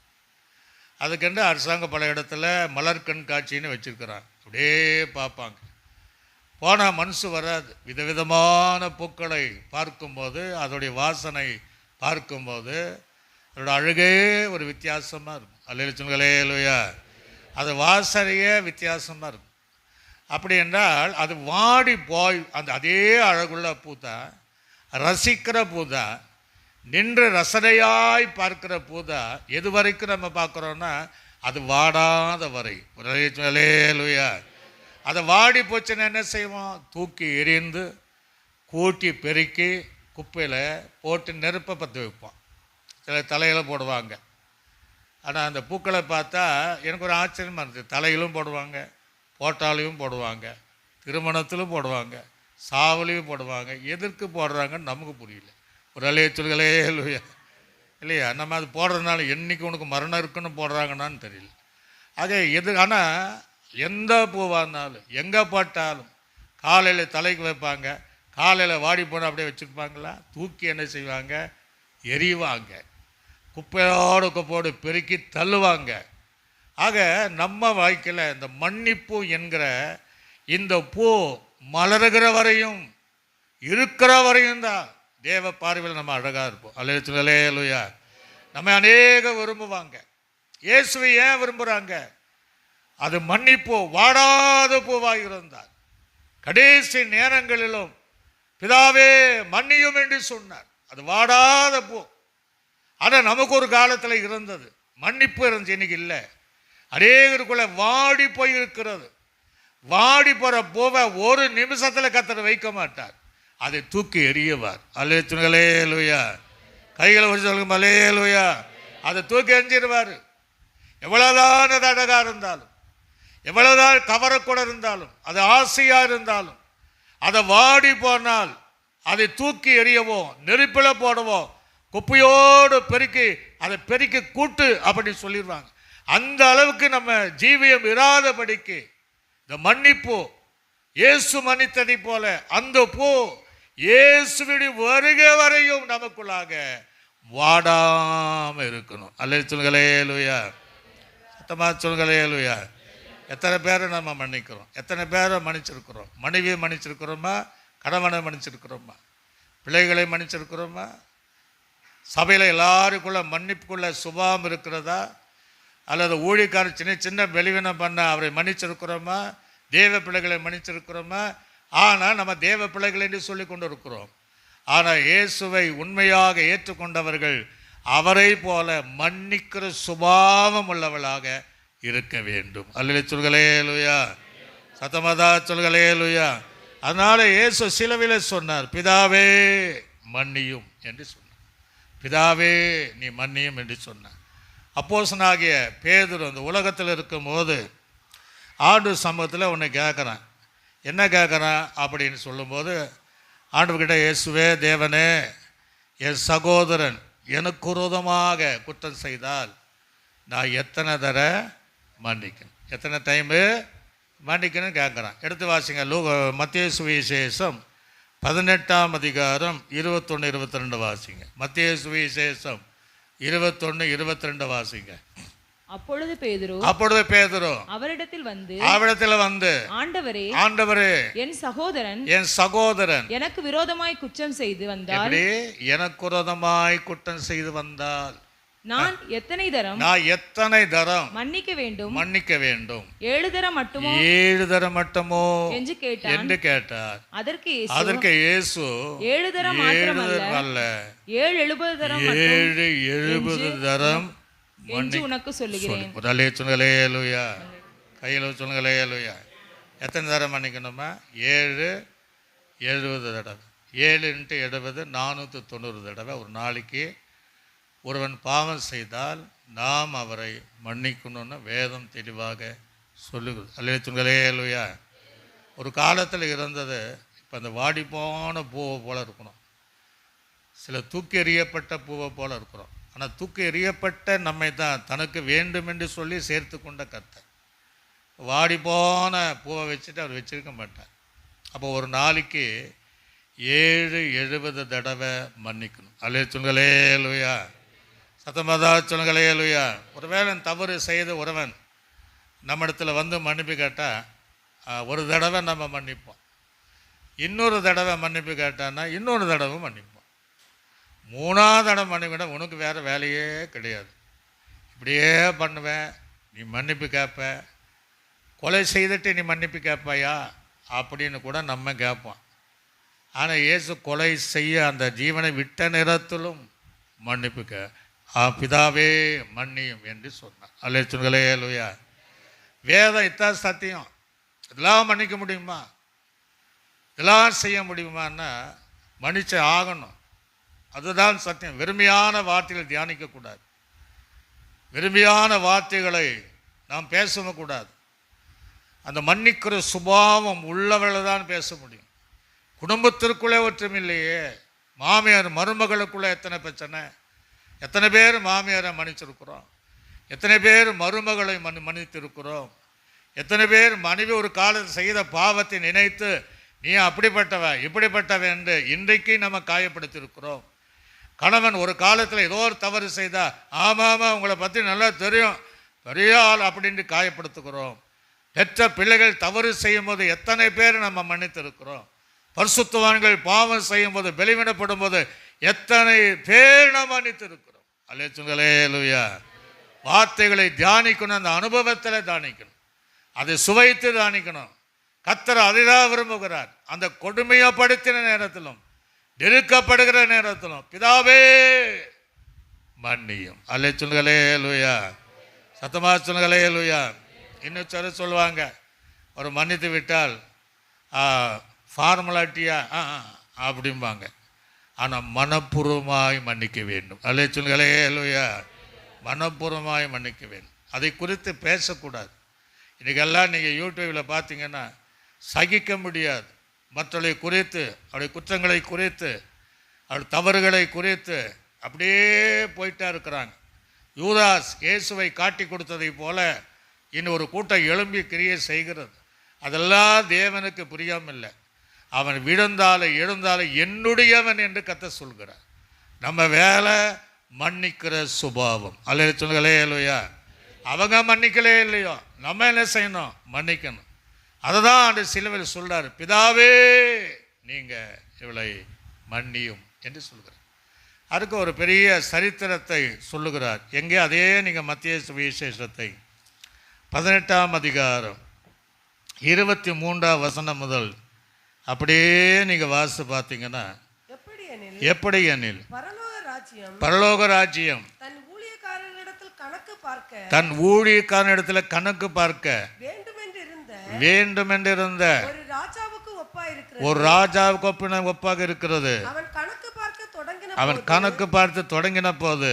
அதுக்கென்று அரசாங்கம் பல இடத்துல மலர் கண்காட்சின்னு வச்சுருக்கிறாங்க, அப்படியே பார்ப்பாங்க. போனால் மனசு வராது. விதவிதமான பூக்களை பார்க்கும்போது, அதோடைய வாசனை பார்க்கும்போது அதோட அழகே ஒரு வித்தியாசமாக இருக்கும். அல்லேலூயா. அது வாசனையே வித்தியாசமாக இருக்கும். அப்படி என்றால் அது வாடி போய் அந்த அதே அழகுள்ள பூ தான், ரசிக்கிற பூ தான், நின்று ரசனையாய் பார்க்கிற பூ தான். எது வரைக்கும் நம்ம பார்க்குறோன்னா அது வாடாத வரை. அல்லேலூயா. அதை வாடி போச்சுன்னா என்ன செய்வோம்? தூக்கி எறிந்து கூட்டி பெருக்கி குப்பையில் போட்டு நெருப்பை பற்ற வைப்போம். சில தலையில் போடுவாங்க. ஆனால் அந்த பூக்களை பார்த்தா எனக்கு ஒரு ஆச்சரியமாக இருந்துச்சு. தலையிலும் போடுவாங்க, போட்டாலையும் போடுவாங்க, திருமணத்திலும் போடுவாங்க, சாவலையும் போடுவாங்க. எதற்கு போடுறாங்கன்னு நமக்கு புரியல. ஒரு அல்லேலூயா இல்லையா இல்லையா. நம்ம அது போடுறதுனால என்றைக்கு உனக்கு மரணம் இருக்குன்னு போடுறாங்கன்னான்னு தெரியல. அதே எது. ஆனால் எந்த பூவாக இருந்தாலும் எங்கே போட்டாலும் காலையில் தலைக்கு வைப்பாங்க, காலையில் வாடி போனால் அப்படியே வச்சுருப்பாங்களா, தூக்கி என்ன செய்வாங்க? எறிவாங்க, குப்பையோடு பெருக்கி தள்ளுவாங்க. ஆக நம்ம வாழ்க்கையில் இந்த மன்னிப்பு என்கிற இந்த பூ மலர்கிற வரையும் இருக்கிற வரையும் தான் தேவ பார்வையில் நம்ம அழகாக இருப்போம். அல்லேலூயா. நம்ம அநேக விரும்புவாங்க. இயேசுவை ஏன் விரும்புகிறாங்க? அது மன்னிப்பு வாடாத பூவாக இருந்தார். கடைசி நேரங்களிலும் பிதாவே மன்னியும் என்று சொன்னார். அது வாடாத பூ. ஆனால் நமக்கு ஒரு காலத்தில் இருந்தது, மன்னிப்பு இருந்துச்சு, இன்னைக்கு இல்லை. அநேகருக்குள்ள வாடி போய் இருக்கிறது. வாடி போகிற பூவை ஒரு நிமிஷத்தில் கர்த்தர் வைக்க மாட்டார், அதை தூக்கி எறியவார். அல்லேலூயா. கைகளை வச்சு சொல்லுங்க அல்லேலூயா. அதை தூக்கி எறிஞ்சிடுவார். எவ்வளவுதான் அது அழகாக இருந்தாலும், எவ்வளவுதான் கவரக்கூட இருந்தாலும், அது ஆசையாக இருந்தாலும், அதை வாடி போனால் அதை தூக்கி எறியவோ நெருப்பில் போடவோ குப்பையோடு பெருக்கி அதை பெருக்கி கூட்டு அப்படி சொல்லிடுவாங்க. அந்த அளவுக்கு நம்ம ஜீவியம் இராதபடிக்கு இந்த மன்னிப்பு, இயேசு மன்னித்ததை போல அந்த பூ இயேசுவின் வருகை வரையும் நமக்குள்ளாக வாடாம இருக்கணும். அல்லேலூயா. சத்தமா சொல்லுங்களேலூயா. எத்தனை பேரை நம்ம மன்னிக்கிறோம்? எத்தனை பேரை மன்னிச்சிருக்கிறோம்? மனைவியை மன்னிச்சிருக்கிறோமா? கணவனை மன்னிச்சிருக்கிறோமா? பிள்ளைகளை மன்னிச்சிருக்கிறோமா? சபையில் எல்லாருக்குள்ள மன்னிப்புக்குள்ள சுபாவம் இருக்கிறதா? அல்லது ஊழியக்காரர் சின்ன சின்ன வெளிவினம் பண்ண அவரை மன்னிச்சிருக்கிறோமா? தேவ பிள்ளைகளை மன்னிச்சிருக்கிறோமா? ஆனால் நம்ம தேவ பிள்ளைகள் என்று சொல்லி கொண்டு இருக்கிறோம். ஆனால் இயேசுவை உண்மையாக ஏற்றுக்கொண்டவர்கள் அவரை போல மன்னிக்கிற சுபாவம் உள்ளவளாக இருக்க வேண்டும். அல்லேலூயா. சத்தமதா சொல்களேலூயா. அதனால இயேசு சிலுவையில் சொன்னார், பிதாவே மன்னியும் என்று சொன்னார். பிதாவே நீ மன்னியும் என்று சொன்னார். அப்போஸ்தலனாகிய பேதுரு அந்த உலகத்தில் இருக்கும்போது ஆண்டவர் சமூகத்தில் உன்னை கேட்குறான். என்ன கேட்குறான் அப்படின்னு சொல்லும்போது ஆண்டவர்கிட்ட, இயேசுவே தேவனே, என் சகோதரன் எனக்கு விரோதமாக குற்றம் செய்தால் நான் எத்தனை தர மன்னிக்கணும், எத்தனை டைமு மன்னிக்கணும்னு கேட்குறான். எடுத்து வாசிங்க. மத்தேயு சுவிசேஷம் 18ஆம் அதிகாரம் 21, 22 வாசிங்க. மத்தேயு சுவிசேஷம் 21, 22 வாசிங்க. அப்பொழுது பேதுரு அவரிடத்தில் வந்து ஆண்டவரே என் சகோதரன் எனக்கு விரோதமாய் குற்றம் செய்து வந்தால், எனக்கு விரோதமாய் குற்றம் செய்து வந்தால் நான் எத்தனை தரம் மன்னிக்க வேண்டும்? 7 தரம் மட்டுமோ என்று கேட்டார். அதற்கு இயேசு 7 தரம் மாத்திரமல்ல 770 தரம் என்று உனக்கு சொல்லுகிறேன். முதலே சொல்லுங்களே லூயா, கையில் சொல்லுங்களே லூயா. எத்தனை தடவை மன்னிக்கணுமா? 70 தடவை. 7 × 70 490 தடவை ஒரு நாளைக்கு ஒருவன் பாவம் செய்தால் நாம் அவரை மன்னிக்கணும்னு வேதம் தெளிவாக சொல்லுகிறது. அல்லே சொல்லுங்களே லூயா. ஒரு காலத்தில் இருந்தது, இப்போ அந்த வாடி போன பூவை போல் இருக்கணும், சில தூக்கி எறியப்பட்ட பூவை போல் இருக்கிறோம். ஆனால் தூக்கி எறியப்பட்ட நம்மை தான் தனக்கு வேண்டுமென்று சொல்லி சேர்த்து கொண்ட கர்த்தர். வாடி போன பூவை வச்சுட்டு அவர் வச்சிருக்க மாட்டார். அப்போ ஒரு நாளைக்கு 70 தடவை மன்னிக்கணும். அல்லே சொல்லுங்களே லூயா. சத்தமாதா சொல்லுங்களே லூயா. ஒருவேளை தவறு செய்த ஒருவன் நம்ம இடத்துல வந்து மன்னிப்பு கேட்டால் ஒரு தடவை நம்ம மன்னிப்போம். இன்னொரு தடவை மன்னிப்பு கேட்டான்னா இன்னொரு தடவை மன்னிப்போம். 3ஆவது தடவை மன்னிப்பிட உனக்கு வேறு வேலையே கிடையாது. இப்படியே பண்ணுவேன், நீ மன்னிப்பு கேட்ப, கொலை செய்துட்டு நீ மன்னிப்பு கேட்பாயா அப்படின்னு கூட நம்ம கேட்போம். ஆனால் இயேசு கொலை செய்ய அந்த ஜீவனை விட்ட நேரத்திலும் மன்னிப்பு பிதாவே மன்னியும் என்று சொன்னார். அல்லே சொல்லுங்களே லூயா. வேதம் இத்தான் சத்தியம். இதெல்லாம் மன்னிக்க முடியுமா? இதெல்லாம் செய்ய முடியுமான்னா மன்னிச்ச ஆகணும். அதுதான் சத்தியம். வெறுமையான வார்த்தைகளை தியானிக்கக்கூடாது, வெறுமையான வார்த்தைகளை நாம் பேசவும் கூடாது. அந்த மன்னிக்கிற சுபாவம் உள்ளவர்கள் தான் பேச முடியும். குடும்பத்திற்குள்ளே ஒற்றுமில்லையே, மாமியார் மருமகளுக்குள்ளே எத்தனை பிரச்சனை, எத்தனை பேர் மாமியாரை மன்னிச்சிருக்கிறோம், எத்தனை பேர் மருமகளை மன்னித்திருக்கிறோம், எத்தனை பேர் மனைவி ஒரு காலத்தில் செய்த பாவத்தை நினைத்து நீ அப்படிப்பட்டவ இப்படிப்பட்டவ என்று இன்றைக்கு நம்ம காயப்படுத்தியிருக்கிறோம். கணவன் ஒரு காலத்தில் ஏதோ ஒரு தவறு செய்தால் ஆமாம் உங்களை பற்றி நல்லா தெரியும் பெரிய ஆள் அப்படின்ட்டு காயப்படுத்துகிறோம். பெற்ற பிள்ளைகள் தவறு செய்யும் போது எத்தனை பேர் நம்ம மன்னித்திருக்கிறோம். பரிசுத்தவான்கள் பாவம் செய்யும் போது வெளிவிடப்படும் போது எத்தனை பேர் நாம் மன்னித்திருக்கிறோம். அல்லே சொல்லுங்களே லூயா. வார்த்தைகளை தியானிக்கணும், அந்த அனுபவத்தில் தியானிக்கணும், அதை சுவைத்து தியானிக்கணும். கர்த்தர் அதைதான் விரும்புகிறார். அந்த கொடுமையப்படுத்தின நேரத்திலும் நெருக்கப்படுகிற நேரத்திலும் பிதாவே மன்னியும். அல்லே சொல்லுங்களே லூயா. சத்தமா சொல்லுங்களே லூயா. இன்னும் சில சொல்லுவாங்க, ஒரு மன்னித்து விட்டால் ஃபார்மலாட்டியா அப்படிம்பாங்க. ஆனால் மனப்பூர்வமாய் மன்னிக்க வேண்டும். அல்லே சொல்லுங்களே லூயா. மனப்பூர்வமாய் மன்னிக்க வேண்டும். அதை குறித்து பேசக்கூடாது. இன்றைக்கெல்லாம் நீங்கள் யூடியூப்பில் பார்த்தீங்கன்னா சகிக்க முடியாது. மற்றவர்களை குறித்து, அவருடைய குற்றங்களை குறித்து, அவருடைய தவறுகளை குறித்து அப்படியே போயிட்டா இருக்கிறாங்க. யூதாஸ் இயேசுவை காட்டி கொடுத்ததை போல இன்னும் ஒரு கூட்டம் எழும்பி கிரியை செய்கிறது. அதெல்லாம் தேவனுக்கு புரியாமில்லை. அவன் விழுந்தாலும் எழுந்தாலும் என்னுடையவன் என்று கர்த்தர் சொல்கிறார். நம்ம வேலை மன்னிக்கிற சுபாவம். அல்ல சொல்லுங்களே இல்லையா. அவங்க மன்னிக்கலே இல்லையோ, நம்ம என்ன செய்யணும்? மன்னிக்கணும். அதை தான் அந்த சிலுவையில் சொல்றார், பிதாவே நீங்கள் இவளை மன்னியும் என்று சொல்கிறார். அதுக்கு ஒரு பெரிய சரித்திரத்தை சொல்லுகிறார். எங்கே? அதே நீங்கள் மத்திய சுவிசேஷத்தை 18ஆம் அதிகாரம் 23ஆம் வசனம் முதல் அப்படியே நீங்கள் வாசித்து பார்த்தீங்கன்னா, எப்படி எனில் பரலோக ராஜ்யம் தன் ஊழியக்காரனிடத்தில் கணக்கு பார்க்க வேண்டுமென்றிருந்த ஒரு ராஜாவுக்கு ஒப்பாக இருக்கிறது. அவன் கணக்கு பார்த்து தொடங்கின போது,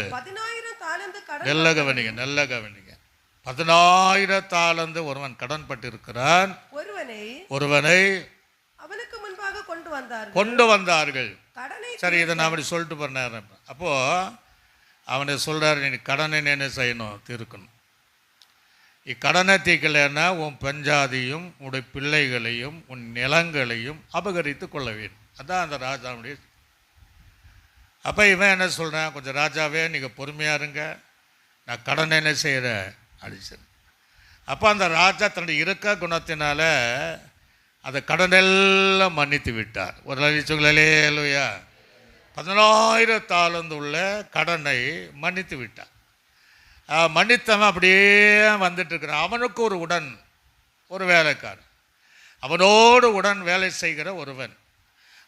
நல்ல கவனிங்க, நல்ல கவனிங்க, 10,000 தாலந்து ஒருவன் கடன் பட்டு இருக்கிறான். ஒருவனை அவனுக்கு முன்பாக கொண்டு வந்தார்கள். சரி, இதை நான் அப்படி சொல்லிட்டு போறேன். அப்போ அவனை சொல்றாரு, நீ கடனை என்ன செய்யணும்? தீர்க்கணும். இக்கடனை தீர்க்கலைன்னா உன் பஞ்சாதியும் உன்னுடைய பிள்ளைகளையும் உன் நிலங்களையும் அபகரித்து கொள்ள வேண்டும். அதான் அந்த ராஜாவுடைய. அப்போ இவன் என்ன சொல்கிறான்? கொஞ்சம் ராஜாவே நீங்கள் பொறுமையாக இருங்க, நான் கடனை என்ன செய்கிறேன் அடிச்சேன். அப்போ அந்த ராஜா தன்னுடைய இருக்க குணத்தினால அந்த கடனெல்லாம் மன்னித்து விட்டார். ஒரு லட்சங்களே இல்லையா, 10,000 தாலந்து உள்ள கடனை மன்னித்து விட்டார். மன்னித்தவன் அப்படியே வந்துட்டு இருக்கிறான். அவனுக்கு ஒரு வேலைக்காரன், அவனோடு உடன் வேலை செய்கிற ஒருவன்.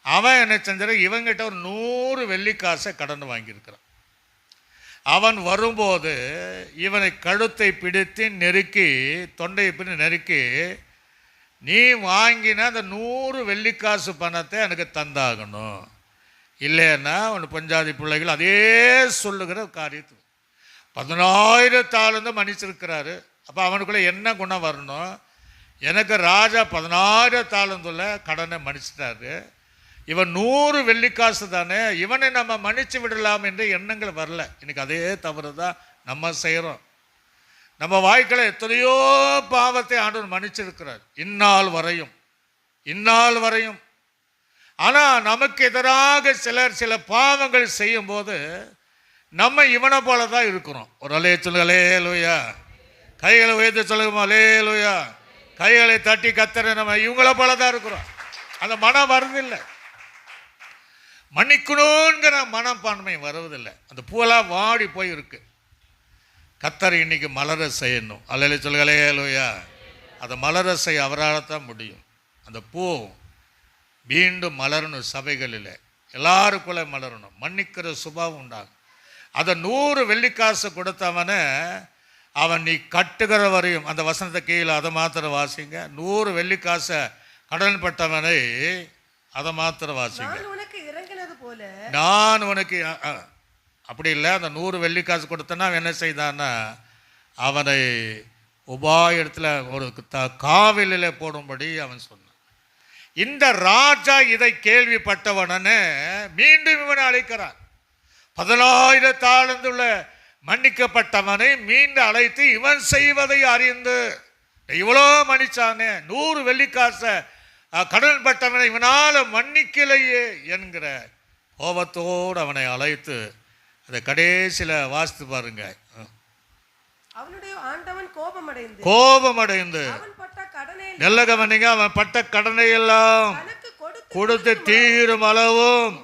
அவன் என்ன செஞ்சான்? இவங்கிட்ட ஒரு 100 வெள்ளிக்காசை கடன் வாங்கியிருக்கிறான். அவன் வரும்போது இவனை கழுத்தை பிடித்து நெருக்கி, தொண்டையை பிடித்து நெருக்கி, நீ வாங்கின அந்த 100 வெள்ளிக்காசு பணத்தை எனக்கு தந்தாகணும், இல்லைன்னா உன் பஞ்சாதி பிள்ளைகள் அதே சொல்லுகிற காரியத்து 10,000 தாளந்து மன்னிச்சிருக்கிறாரு. அப்போ அவனுக்குள்ளே என்ன குணம் வரணும்? எனக்கு ராஜா 10,000 தாளந்துள்ள கடனை மன்னிச்சிட்டாரு, இவன் 100 வெள்ளிக்காசு தானே, இவனை நம்ம மன்னிச்சு விடலாம் என்ற எண்ணங்கள் வரல. இன்னைக்கு அதே தவறு தான் நம்ம செய்கிறோம். நம்ம வாழ்க்கையில் எத்தனையோ பாவத்தை ஆண்டவர் மன்னிச்சிருக்கிறார், இந்நாள் வரையும். ஆனால் நமக்கு எதிராக சிலர் சில பாவங்கள் செய்யும் போது நம்ம இவனை போல தான் இருக்கிறோம். ஒரு அலைய சொல்லுங்க, அல்லேலூயா. கைகளை உயர்த்தி சொல்லுங்கம்மா, அல்லேலூயா. கைகளை தட்டி கத்தற நம்ம இவங்கள போல தான் இருக்கிறோம். அந்த மனம் வருவதில்லை, மன்னிக்கணுங்கிற மனப்பான்மை வருவதில்லை. அந்த பூவெல்லாம் வாடி போய் இருக்கு. கத்தர் இன்னைக்கு மலர செய்யணும். அல்லேலூயா சொல்லுங்க, அல்லேலூயா. அதை மலர செய்ய அவரால் தான் முடியும். அந்த பூ மீண்டும் மலரணும், சபைகளில் எல்லாருக்குள்ளே மலரணும், மன்னிக்கிற சுபாவம் உண்டாகும். அதை 100 வெள்ளிக்காசு கொடுத்தவனை அவன் நீ கட்டுகிற வரையும், அந்த வசனத்தை கீழே அதை மாத்திர வாசிங்க. 100 வெள்ளிக்காசை கடன் பட்டவனை அதை மாத்திர வாசிங்க. நான் உனக்கு இறங்கினது போல, நான் உனக்கு அப்படி இல்லை. அந்த 100 வெள்ளிக்காசு கொடுத்தனா அவன் என்ன செய்தான்னா, அவனை உபாயத்தில் ஒரு காவலில் போடும்படி அவன் சொன்னான். இந்த ராஜா இதை கேள்விப்பட்டவனே மீண்டும் இவனை அழைக்கிறான். 10,000 தாளந்துள்ள மன்னிக்கப்பட்டவனை மீண்டும் அழைத்து, இவன் செய்வதை அறிந்து, இவ்வளோ மன்னிச்சானே, 100 வெள்ளிக்காசை கடன் பட்டவனை இவனால் மன்னிக்கலையே என்கிற கோபத்தோடு அவனை அழைத்து, அதை கடைசியில் வாசித்து பாருங்க. அவனுடைய ஆண்டவன் கோபமடைந்து அவன் பட்ட கடனை எல்லாம் கொடுத்து தீரும் அளவும்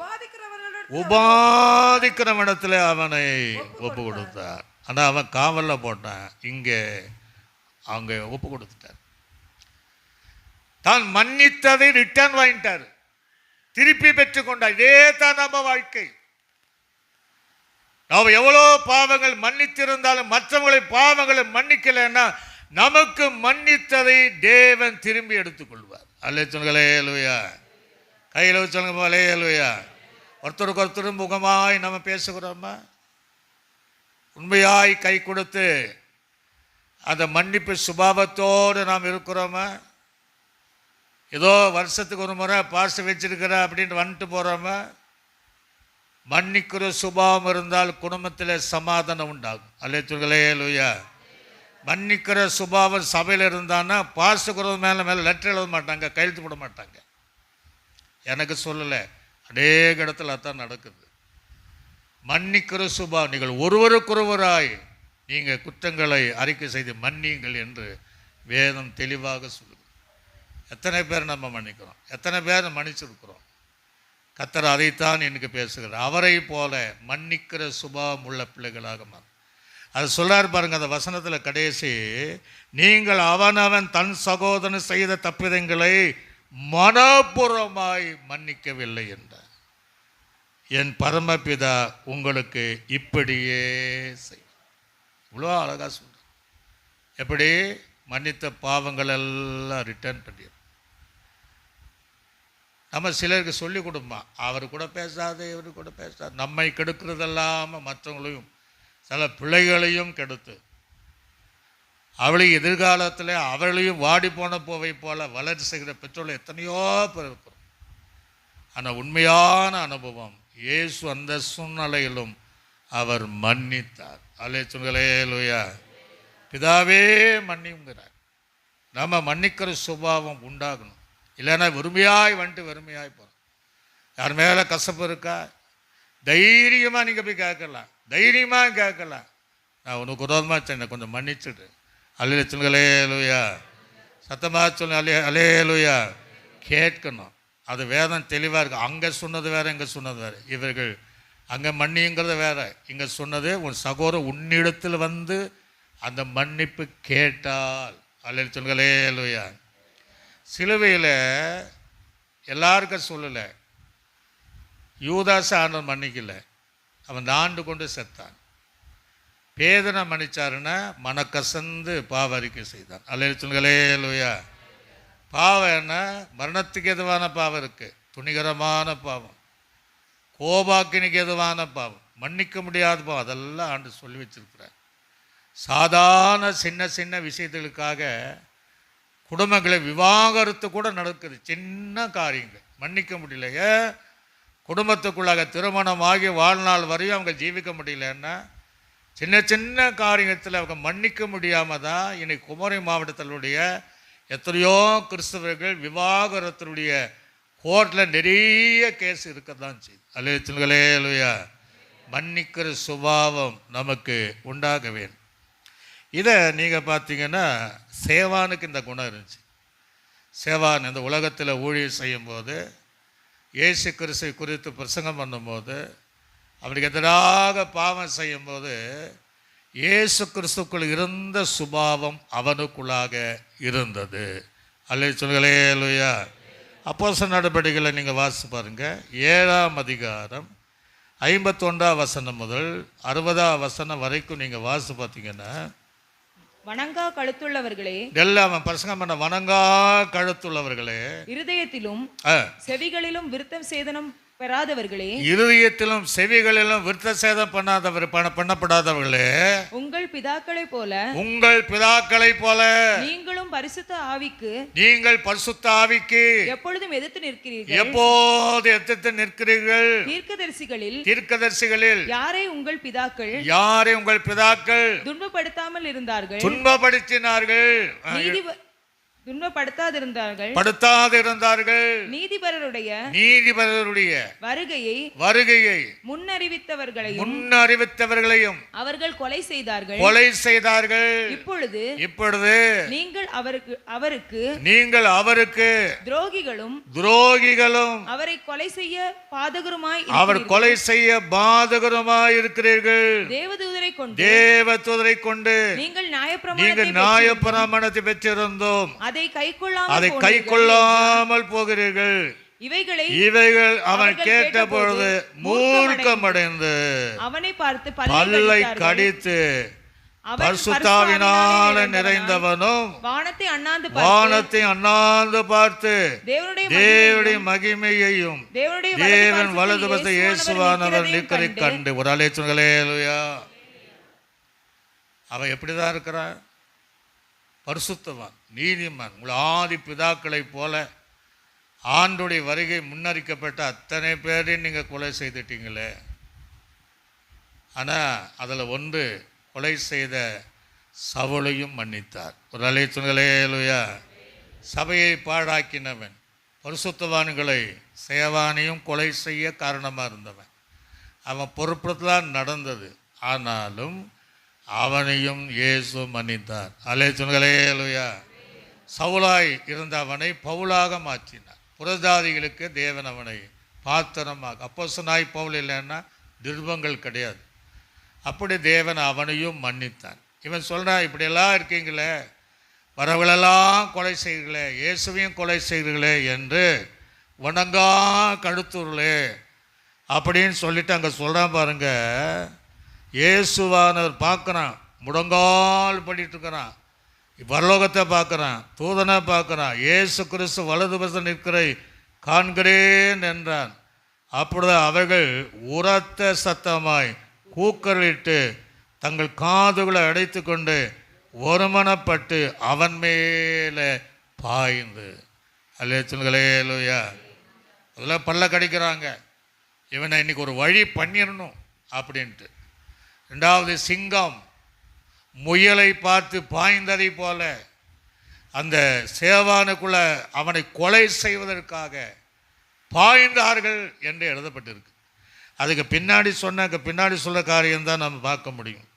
உபாதிக்கிறவனிடத்தில் அவனை ஒப்பு கொடுத்தார். ஆனால் அவன் காவலில் போட்டான், இங்கே அவங்க ஒப்பு கொடுத்துட்டார். தான் மன்னித்ததை ரிட்டர்ன் வாங்கிட்டார், திருப்பி பெற்றுக்கொண்டார். இதே தான் நம்ம வாழ்க்கை. நாம் எவ்வளோ பாவங்கள் மன்னித்திருந்தாலும் மற்றவங்களை பாவங்களை மன்னிக்கலைன்னா நமக்கு மன்னித்ததை தேவன் திரும்பி எடுத்துக்கொள்வார். அல்லே சொல்லுங்க, அல்லேலூயா. கையில் சொல்லுங்க, அல்லேலூயா. ஒருத்தருக்கு ஒருத்தர் முகமாய் நம்ம பேசுகிறோமா? உண்மையாய் கை கொடுத்து அந்த மன்னிப்பு சுபாவத்தோடு நாம் இருக்கிறோமா? ஏதோ வருஷத்துக்கு ஒரு முறை பாச வச்சிருக்கிற அப்படின்ட்டு வந்துட்டு போகிறோமா? மன்னிக்கிற சுபாவம் இருந்தால் குடும்பத்தில் சமாதானம் உண்டாகும். அல்லே சொல்லுங்க, அல்லேலூயா. மன்னிக்கிற சுபாவம் சபையில் இருந்தான்னா பாசுகிறது மேலே லெட்டர் எழுத மாட்டாங்க, கையெழுத்து போட மாட்டாங்க. எனக்கு சொல்லலை, அநேக இடத்துல அதான் நடக்குது. மன்னிக்கிற சுபாவம், நீங்கள் ஒருவருக்கொருவராய் நீங்கள் குற்றங்களை அறிக்கை செய்து மன்னியுங்கள் என்று வேதம் தெளிவாக சொல்லுது. எத்தனை பேர் நம்ம மன்னிக்கிறோம்? எத்தனை பேர் மன்னிச்சிருக்கிறோம்? கர்த்தர் அதைத்தான் எனக்கு பேசுகிறார். அவரை போல மன்னிக்கிற சுபாவம் உள்ள பிள்ளைகளாக மாறும். அது சொல்றாரு பாருங்க, அந்த வசனத்தில் கடைசி, நீங்கள் அவனவன் தன் சகோதரன் செய்த தப்பிதங்களை மனப்பூர்வமாய் மன்னிக்கவில்லை என்றார். என் பரமபிதா உங்களுக்கு இப்படியே செய். இவ்வளோ அழகா சொல்ற. எப்படி? மன்னித்த பாவங்கள் எல்லாம் ரிட்டர்ன் பண்ணிடும். நம்ம சிலருக்கு சொல்லி கொடுமா, அவர் கூட பேசாது, இவரு கூட பேசாது, நம்மை கெடுக்கிறதெல்லாமல் மற்றவங்களையும் சில பிள்ளைகளையும் கெடுத்து அவளை எதிர்காலத்தில் அவளையும் வாடி போன போவை போல வளர்ச்சி செய்கிற பெற்றோர்கள் எத்தனையோ பேர் இருக்கிறோம். ஆனால் உண்மையான அனுபவம், இயேசு அந்த சூழ்நிலையிலும் அவர் மன்னித்தார். அல்லேலூயா. பிதாவே மன்னிங்கிறார். நம்ம மன்னிக்கிற சுபாவம் உண்டாகணும். இல்லைன்னா வெறுமையாய் வந்துட்டு வெறுமையாய் போகிறோம். யார் மேலே கசப்பு இருக்கா? தைரியமாக நீங்கள் போய் கேட்கலாம், தைரியமாக கேட்கலாம். நான் உனக்கு விரோதமாக என்னை கொஞ்சம் மன்னிச்சுடு. அல்லேலூயா சொல்லுங்க, அல்லேலூயா. சத்தமாக சொல்லுங்க, அல்லேலூயா. கேட்கணும். அது வேதம் தெளிவாக இருக்குது. அங்கே சொன்னது வேறு, இங்கே சொன்னது வேறு. இவர்கள் அங்கே மன்னிங்கிறது வேறு, இங்கே சொன்னது உன் சகோதரர் உன்னிடத்தில் வந்து அந்த மன்னிப்பு கேட்டால். அல்லேலூயா சொல்லுங்க, அல்லேலூயா. சிலுவையில் எல்லாருக்கும் சொல்லலை. யூதாஸ் ஆண்டவர் மன்னிக்கலை, அவன் ஆண்டு கொண்டு செத்தான். பேதனை மன்னிச்சாருன்னா மனக்கசந்து பாவ அறிக்கை செய்தான். அல்லேலூயா சொல்லுங்களே. அல்லேலூயா. பாவம் என்ன? மரணத்துக்கு எதுவான பாவம் இருக்கு, துணிகரமான பாவம், கோபாக்கினிக்கு எதுவான பாவம், மன்னிக்க முடியாத பாவம், அதெல்லாம் ஆண்டு சொல்லி வச்சிருக்கிறார். சாதாரண சின்ன சின்ன விஷயத்துகளுக்காக குடும்பங்களை விவாகரத்து கூட நடக்குது. சின்ன காரியங்கள் மன்னிக்க முடியல. குடும்பத்துக்குள்ளாக திருமணமாகி வாழ்நாள் வரையும் அவங்க ஜீவிக்க முடியலன்னா சின்ன சின்ன காரியத்தில் அவங்க மன்னிக்க முடியாமல் தான் இன்னைக்கு குமரி மாவட்டத்தினுடைய எத்தனையோ கிறிஸ்தவர்கள் விவாகரத்தினுடைய கோர்ட்டில் நிறைய கேஸ் இருக்க தான் செய்யுது. அல்லேலூயா. அல்லேலூயா. மன்னிக்கிற சுபாவம் நமக்கு உண்டாக வேண்டும். இதை நீங்கள் பார்த்தீங்கன்னா சேவானுக்கு இந்த குணம் இருந்துச்சு. சேவான் இந்த உலகத்தில் ஊழியர் செய்யும்போது இயேசு கிறிஸ்துவை குறித்து பிரசங்கம் பண்ணும்போது அவனுக்கு எதிராக பாவம் செய்யும்போது இயேசு கிறிஸ்துக்குள் இருந்த சுபாவம் அவனுக்குள்ளாக இருந்தது. அல்லேலூயா. அல்லேலூயா. அப்போஸ்தலர் நடபடிகளை நீங்கள் வாசித்து பாருங்கள். 7ஆம் அதிகாரம் 51ஆம் வசனம் முதல் 60ஆம் வசனம் வரைக்கும் நீங்கள் வாசித்து பார்த்தீங்கன்னா வணங்கா கழுத்துள்ளவர்களே, எல்லாம் பிரசங்கம் பண்ண வணங்கா கழுத்துள்ளவர்களே, இருதயத்திலும் செவிகளிலும் விருத்தம் சேதனம் பெறாதவர்களே, இருதயத்திலும் செவிகளிலும் விருத்த சேதம் பண்ணப்படாதவர்களே, உங்கள் பிதாக்களை போல நீங்களும் பரிசுத்த ஆவிக்கு எப்பொழுதும் எதிர்த்து நிற்கிறீர்கள். தீர்க்கதரிசிகளில் யாரை உங்கள் பிதாக்கள் துன்பப்படுத்தினார்கள், நீதிபரருடைய வருகையை முன்னறிவித்தவர்களையும் அவர்கள் கொலை செய்தார்கள். இப்பொழுது நீங்கள் அவருக்கு துரோகிகளும் அவரை கொலை செய்ய பாதகருமாய் இருக்கிறீர்கள். தேவதூதரை கொண்டு நீங்கள் நியாயப்பிரமாணத்தை பெற்றிருந்தோம், அதை கைக்கொள்ளாமல் போகிறீர்கள். இவைகள் அவன் கேட்ட பொழுது மூர்க்கமடைந்து அவனை பார்த்து பல்லை கடித்து பரிசுத்தாவினால நிறைந்தவனும் வானத்தை அண்ணாந்து பார்த்து தேவனுடைய மகிமையையும் தேவன் வலதுபுறத்தில் இயேசுவானவர் நிற்கிறதை கண்டு ஒரு அலேச்சுங்களே. அல்லேலூயா. அவன் எப்படிதான் இருக்கிறான்? பரிசுத்தவான், நீதிமான். உங்கள் ஆதி பிதாக்களைப் போல ஆண்டுடைய வருகை முன்னறிக்கப்பட்ட அத்தனை பேரையும் நீங்கள் கொலை செய்துட்டீங்களே. ஆனால் அதில் ஒன்று, கொலை செய்த சவுலையும் மன்னித்தார். ஒரு அல்லேலூயா. சபையை பாழாக்கினவன், பரிசுத்தவான்களை சேவானையும் கொலை செய்ய காரணமாக இருந்தவன். அவன் பொறுப்புதான் நடந்தது. ஆனாலும் அவனையும் இயேசு மன்னித்தார். அல்லேலூயா. சவுலாய் இருந்த அவனை பவுலாக மாற்றினார். புறஜாதிகளுக்கு தேவன் அவனை பாத்திரமாக, அப்போஸ்தலனாய் பவுல் இல்லைன்னா நிருபங்கள் கிடையாது. அப்படி தேவன் அவனையும் மன்னித்தான். இவன் சொல்கிறான், இப்படியெல்லாம் இருக்கீங்களே, வரவங்களெல்லாம் கொலை செய்கிறீர்களே, இயேசுவையும் கொலை செய்கிறீர்களே என்று வணங்கா கழுத்தூர்களே அப்படின்னு சொல்லிட்டு அங்கே சொல்கிறான் பாருங்க. இயேசுவானவர் பார்க்குறான், முடங்கால் பண்ணிட்டு இருக்கிறான், பரலோகத்தை பார்க்குறான், தூதனை பார்க்குறான், இயேசு கிறிஸ்து வலதுபுறத்தில் நிற்கிறதை காண்கிறேன் என்றான். அப்பொழுது அவர்கள் உரத்த சத்தமாய் கூக்கலிட்டு தங்கள் காதுகளை அடைத்து கொண்டு ஒருமனப்பட்டு அவன் மேலே பாய்ந்து. அல்லேலூயா. அதெல்லாம் பல்ல கடிக்கிறாங்க, இவனை இன்னைக்கு ஒரு வழி பண்ணிடணும் அப்படின்ட்டு. ரெண்டாவது, சிங்கம் முயலை பார்த்து பாய்ந்ததை போல அந்த சேவானுக்குள்ள அவனை கொலை செய்வதற்காக பாய்ந்தார்கள் என்று எழுதப்பட்டிருக்கு. அதுக்கு பின்னாடி சொல்ல காரியம்தான் நம்ம பார்க்க முடியும்.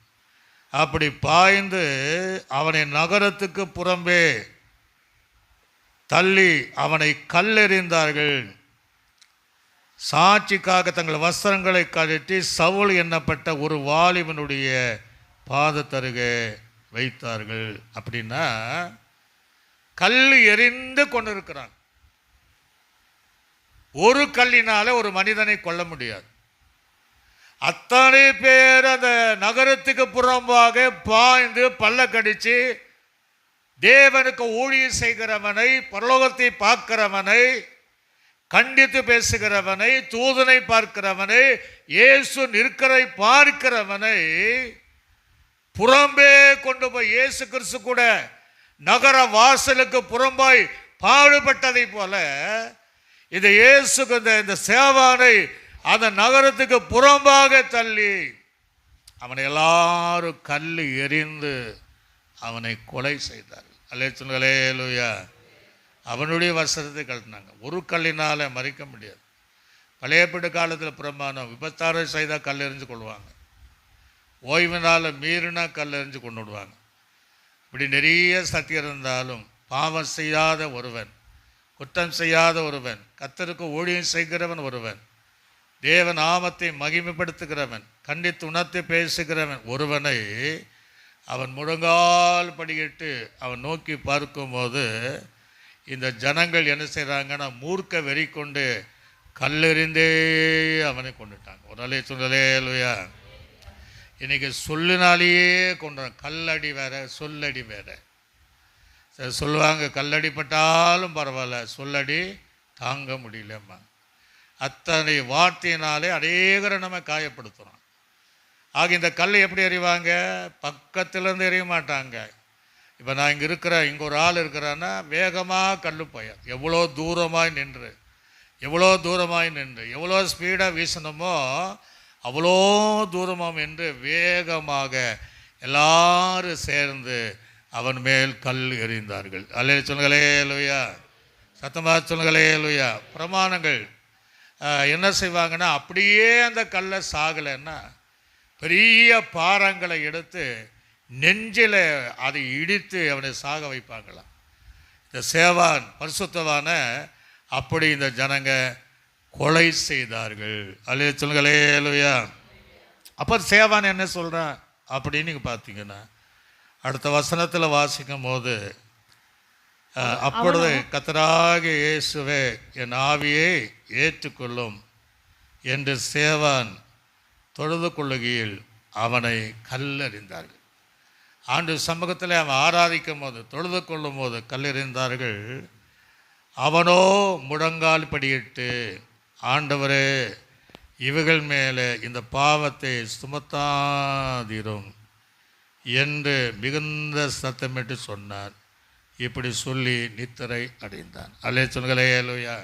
அப்படி பாய்ந்து அவனை நகரத்துக்கு புறம்பே தள்ளி அவனை கல்லெறிந்தார்கள். சாட்சிக்காக தங்கள் வஸ்திரங்களை கழற்றி சவுல் எண்ணப்பட்ட ஒரு வாலிபனுடைய பாதத்தருகே வைத்தார்கள். அப்படின்னா கல் எறிந்து கொண்டு இருக்கிறாங்க. ஒரு கல்லினால ஒரு மனிதனை கொல்ல முடியாது. அத்தனை பேர் அந்த நகரத்துக்கு புறம்பாக பாய்ந்து பல்ல கடிச்சு தேவனுக்கு ஊழியம் செய்கிறவனை, பரலோகத்தை பார்க்கிறவனை, கண்டித்து பேசுகிறவனை, தூதனை பார்க்கிறவனை, இயேசு நிற்கிறதை பார்க்கிறவனை புறம்பே கொண்டு போய், இயேசு கிறிஸ்து கூட நகர வாசலுக்கு புறம்பாய் பாடுபட்டதை போல இந்த இயேசுக்கு இந்த சேவானை அந்த நகரத்துக்கு புறம்பாக தள்ளி அவனை எல்லாரும் கல்லு எறிந்து அவனை கொலை செய்தார்கள். அல்லேலூயா. அவனுடைய வசனத்தை கழட்டினாங்க. ஒரு கல்லினால் மறிக்க முடியாது. பழைய ஏற்பாட்டு காலத்தில் பிரமாணம், விபச்சாரம் செய்தால் கல் எறிஞ்சு கொள்வாங்க, ஓய்வினால் மீறினா கல் எறிஞ்சு கொண்டு விடுவாங்க. இப்படி நிறைய சத்தியம் இருந்தாலும் பாவம் செய்யாத ஒருவன், குற்றம் செய்யாத ஒருவன், கர்த்தருக்கு ஊழியம் செய்கிறவன் ஒருவன், தேவ நாமத்தை மகிமைப்படுத்துகிறவன், கண்டித்து உணர்த்தி பேசுகிறவன் ஒருவனை அவன் முழங்கால் படியிட்டு அவன் நோக்கி பார்க்கும்போது இந்த ஜனங்கள் என்ன செய்கிறாங்கன்னா மூர்க்க வெறி கொண்டு கல்லெறிந்தே அவனை கொண்டுட்டாங்க. ஒரு நாளே சொல்லலேலுயா. இன்றைக்கி சொல்லினாலேயே கொண்டாங்க. கல்லடி வேற, சொல்லடி வேற. சொல்லுவாங்க கல்லடிப்பட்டாலும் பரவாயில்ல, சொல்லடி தாங்க முடியலம்மா. அத்தனை வார்த்தையினாலே அநேகரை நம்ம காயப்படுத்துகிறோம். ஆக இந்த கல்லை எப்படி எறிவாங்க? பக்கத்துலேருந்து எறிய மாட்டாங்க. இப்போ நான் இங்கே இருக்கிறேன், இங்கே ஒரு ஆள் இருக்கிறான்னா வேகமாக கல் போயார். எவ்வளோ தூரமாய் நின்று எவ்வளோ ஸ்பீடாக வீசணுமோ அவ்வளோ தூரமாக என்று வேகமாக எல்லாரும் சேர்ந்து அவன் மேல் கல் எறிந்தார்கள். அல்லே சொல்லுங்களேலுயா, சத்தமாக சொல்லுங்களேலுயா. பிரமாணங்கள் என்ன செய்வாங்கன்னா, அப்படியே அந்த கல்லை சாகலைன்னா பெரிய பாறங்களை எடுத்து நெஞ்சில் அதை இடித்து அவனை சாக வைப்பாங்களாம். இந்த சேவான் பரிசுத்தவான அப்படி இந்த ஜனங்க கொலை செய்தார்கள். அல்லே சொல்லுங்களேலுயா. அப்போ சேவான் என்ன சொல்கிறான் அப்படின்னு நீங்கள் பார்த்தீங்கன்னா, அடுத்த வசனத்தில் வாசிக்கும் போது, அப்பொழுது கர்த்தராகிய இயேசுவே என் ஆவியை ஏற்றுக்கொள்ளும் என்று சேவான் தொழுது கொள்ளுகையில் அவனை கல்லெறிந்தார்கள். ஆண்டு சமூகத்தில் அவன் ஆராதிக்கும் போது, தொழுது கொள்ளும் போது கல்லெறிந்தார்கள். அவனோ முழங்கால் படியிட்டு, ஆண்டவரே இவர்கள் மேலே இந்த பாவத்தை சுமத்தாதிரும் என்று மிகுந்த சத்தமிட்டு சொன்னார். இப்படி சொல்லி நித்திரை அடைந்தான். அல்லே சொல்லுங்களேலுயா.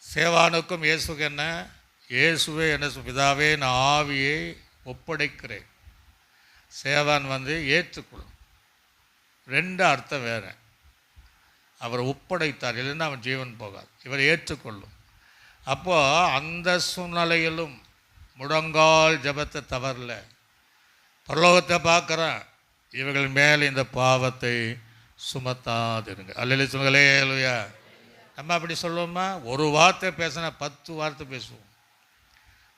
சேவானுக்கும் இயேசுக்கு என்ன? இயேசுவே என்ன, பிதாவே நான் ஆவியை ஒப்படைக்கிறேன். சேவான் ஏற்றுக்கொள்ளும். ரெண்டு அர்த்தம் வேறு. அவர் ஒப்படைத்தார், இல்லைன்னா அவன் ஜீவன் போகாது. இவர் ஏற்றுக்கொள்ளும். அப்போது அந்த சூழ்நிலையிலும் முழங்கால் ஜபத்தை தவறல. பரலோகத்தை பார்க்குறான், இவர்கள் மேலே இந்த பாவத்தை சுமத்தாதிருங்க. அல்லே சொல்லுங்களேலுயா. நம்ம அப்படி சொல்லுவோமா? ஒரு வார்த்தை பேசினா 10 வார்த்தை பேசுவோம்.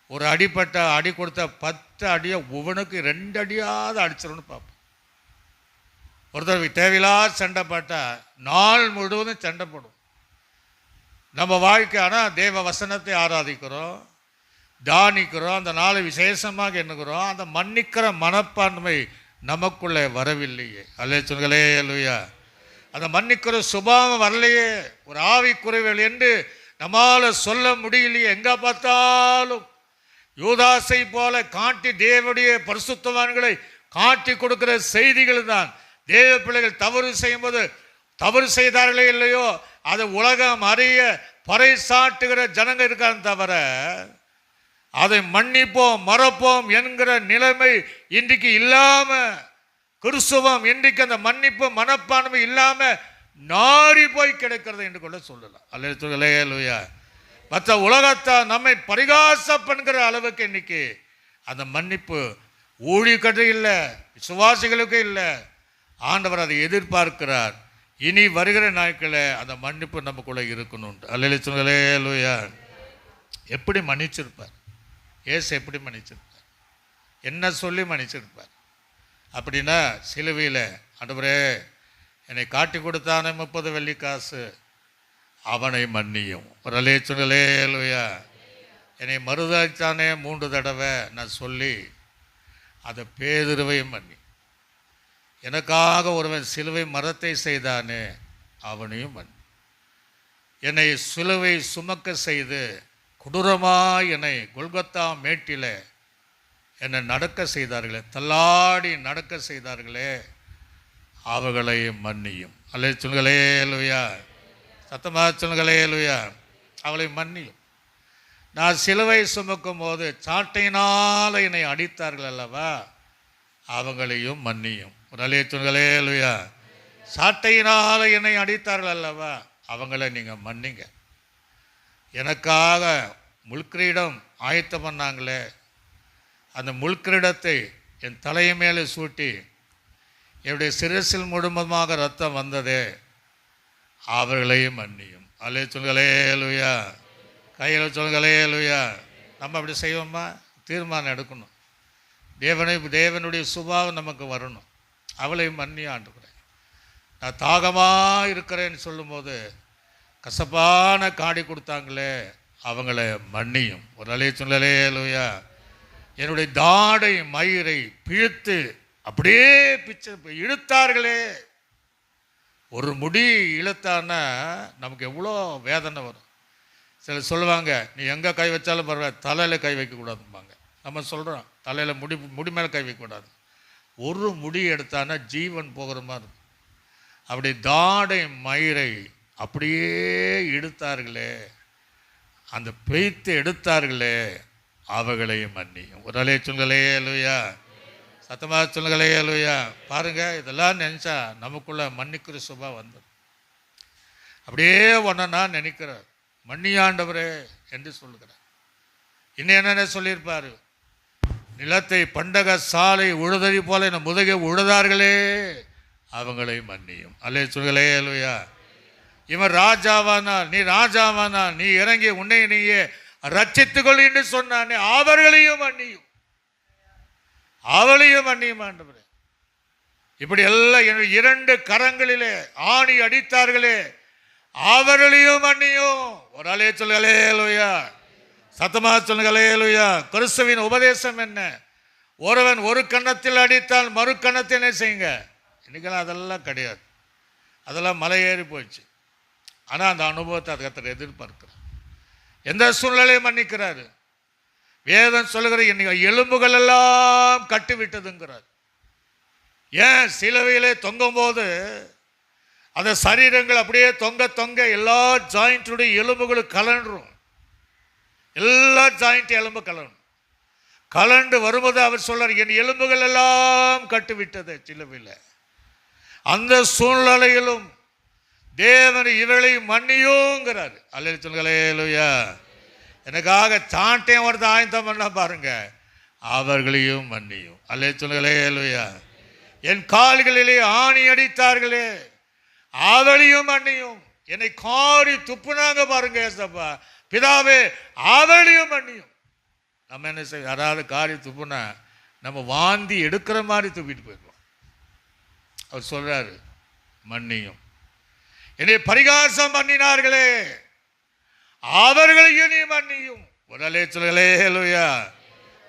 ஒரு அடிப்பட்ட அடி கொடுத்த 10 அடியை ஒவ்வொன்றுக்கு 2 அடியாவது அடிச்சிடணும்னு பார்ப்போம். ஒருத்தர் தேவையில்லாத சண்டை போட்டால் நாள் முழுவதும் சண்டை போடும் நம்ம வாழ்க்கை. ஆனால் தேவ வசனத்தை ஆராதிக்கிறோம், தியானிக்கிறோம், அந்த நாளை விசேஷமாக எண்ணுகிறோம். அந்த மன்னிக்கிற மனப்பான்மை நமக்குள்ளே வரவில்லையே. அல்லே சொல்லுங்களேலுயா. அந்த மன்னிக்கிற சுபாவம் வரலையே. ஒரு ஆவி குறைவுகள் என்று நம்மால் சொல்ல முடியலையே. எங்கே பார்த்தாலும் யூதாசை போல காட்டி தேவனுடைய பரிசுத்தவான்களை காட்டி கொடுக்கிற செய்திகள் தான். தேவ பிள்ளைகள் தவறு செய்யும்போது தவறு செய்தார்களே இல்லையோ அதை உலகம் அறிய பறைசாட்டுகிற ஜனங்க இருக்கான்னு தவிர அதை மன்னிப்போம் மறப்போம் என்கிற நிலைமை இன்றைக்கு இல்லாமல், கிறிஸ்துவம் இன்றைக்கு அந்த மன்னிப்பு மனப்பான்மை இல்லாமல் நாரி போய் கிடைக்கிறது என்று கூட சொல்லலாம். அல்லேலூயா. மற்ற உலகத்தை நம்மை பரிகாசம் பண்ணுகிற அளவுக்கு இன்னைக்கு அந்த மன்னிப்பு ஊழியர்களுக்கு இல்லை, விசுவாசிகளுக்கு இல்லை. ஆண்டவர் அதை எதிர்பார்க்கிறார். இனி வருகிற நாட்களில் அந்த மன்னிப்பு நமக்குள்ளே இருக்கணும். அல்லேலூயா. எப்படி மன்னிச்சிருப்பார்? ஏசு எப்படி மன்னிச்சிருப்பார்? என்ன சொல்லி மன்னிச்சிருப்பார்? அப்படின்னா சிலுவையில், ஆண்டவரே என்னை காட்டி கொடுத்தானே 30 வெள்ளி காசு, அவனை மன்னியும். ஒரு அல்லேலூயா. என்னை மறுதளித்தானே 3 தடவை நான் சொல்லி அதை பேதுருவையும் மன்னி. எனக்காக ஒருவன் சிலுவை மரத்தை செய்தானே அவனையும் மன்னி. என்னை சிலுவை சுமக்க செய்து கொடூரமாய் என்னை கொல்கத்தா மேட்டில் என்னை நடக்க செய்தார்களே, தள்ளாடி நடக்க செய்தார்களே, அவர்களை மன்னியும். அல்லே சொல்லுங்களே லூயா, சத்தமாக சொல்லுங்களே லூயா. அவளை மன்னியும். நான் சிலுவை சுமக்கும் போது சாட்டையினால் என்னை அடித்தார்கள் அல்லவா, அவங்களையும் மன்னியும். ஒரு அலே சொல்லுங்களே லூயா. சாட்டையினால் என்னை அடித்தார்கள் அல்லவா, அவங்கள நீங்கள் மன்னிங்க. எனக்காக முள்கிரீடம் ஆயத்தம் பண்ணாங்களே, அந்த முள்கிரீடத்தை என் தலையை மேலே சூட்டி என்னுடைய சிரசில் முழுவதுமாக ரத்தம் வந்ததே, அவர்களையும் மன்னியும். அல்லே சொல்லுங்களே லூயா. கையில் சொல்லுங்களே லூயா. நம்ம அப்படி செய்வோமா? தீர்மானம் எடுக்கணும். தேவனுடைய சுபாவம் நமக்கு வரணும். அவளையும் மன்னி ஆண்டுகிறேன். நான் தாகமாக இருக்கிறேன்னு சொல்லும்போது கசப்பான காடி கொடுத்தாங்களே, அவங்கள மன்னியும். ஒரு அலே சொல்லலே லூயா. என்னுடைய தாடை மயிரை பிழித்து அப்படியே பிச்சை இழுத்தார்களே. ஒரு முடி இழுத்தான்னா நமக்கு எவ்வளோ வேதனை வரும். சிலர் சொல்லுவாங்க, நீ எங்கே கை வச்சாலும் பரவாயில்ல, தலையில் கை வைக்கக்கூடாதும்பாங்க. நம்ம சொல்கிறோம் தலையில் முடி மேலே கை வைக்கக்கூடாது. ஒரு முடி எடுத்தானா ஜீவன் போகிற மாதிரி இருக்கும். அப்படி தாடை மயிரை அப்படியே இழுத்தார்களே, அந்த பெய்த்து எடுத்தார்களே, அவர்களையும் மன்னியும். ஒரு அலே சொல்லுங்களே லூயா. சத்தமாக சொல்லுங்களே லூயா. பாருங்கள், இதெல்லாம் நினச்சா நமக்குள்ள மன்னிக்கிற சுபா வந்துடும். அப்படியே ஒன்றா நினைக்கிறார், மன்னியாண்டவரே என்று சொல்லுகிறார். இன்னும் என்னென்ன சொல்லியிருப்பார்? நிலத்தை பண்டக சாலை உழுதறி போல என் முதுகை உழுதார்களே, அவங்களை மன்னியும். அல்லே சொல்லுங்களே லூயா. இவன் ராஜாவானால், நீ ராஜாவானால் நீ இறங்கி உன்னை நீயே ரட்சித்துக்கொள் என்று சொன்னானே, அவர்களையும் மன்னியும். அவளையும் மன்னியும் ஆண்டவரே. இப்படி எல்லாம் 2 கரங்களிலே ஆணி அடித்தார்களே, அவர்களையும் மன்னியும். ஒரு அலே சொல்லுங்களே லூயா. சத்தமாக சொல்லுங்களே லூயா. கிறிஸ்துவின் உபதேசம் என்ன? ஒருவன் ஒரு கன்னத்தில் அடித்தால் மறு கன்னத்தை என்ன செய்யுங்க? இன்னைக்கெல்லாம் அதெல்லாம் கிடையாது. அதெல்லாம் மலையேறி போயிடுச்சு. ஆனால் அந்த அனுபவத்தை அது கர்த்தர் எதிர்பார்க்கிறார். எந்த சூழ்நிலையும் மன்னிக்கிறாரு. வேதம் சொல்லுகிற எலும்புகள் எல்லாம் கட்டுவிட்டதுங்கிறார். ஏன்? சிலுவையிலே தொங்கும் போது அந்த சரீரங்கள் அப்படியே தொங்க தொங்க எல்லா ஜாயிண்ட்டுடைய எலும்புகளும் கலண்டுரும். எல்லா ஜாயிண்ட் எலும்பு கலண்டு வரும்போது அவர் சொல்றார், என் எலும்புகள் எல்லாம் கட்டுவிட்டது சிலுவையில். அந்த சூழ்நிலையிலும் தேவன் இவர்களை மன்னியுங்கிறார். அல்லேலூயா சொல்லுங்களே லூயா. எனக்காக சாட்டையும் ஒருத்த ஆயத்தம் பண்ண பாருங்க, அவர்களையும் மன்னியும். அல்லேலூயா சொல்லுங்களே லூயா. என் கால்களிலே ஆணி அடித்தார்களே, அவளையும் மன்னியும். என்னை காரி துப்புனாங்க பாருங்க ஏசப்பா, பிதாவே அவளையும் மன்னியும். நம்ம என்ன செய்ய, யாராவது காரி துப்புனா நம்ம வாந்தி எடுக்கிற மாதிரி துப்பிட்டு போயிடுவோம். அவர் சொல்றாரு, மன்னியும். என்னை பரிகாசம் பண்ணினார்களே, அவர்களையும் நீ மன்னியும். உடலே சொல்லுங்களே லூயா.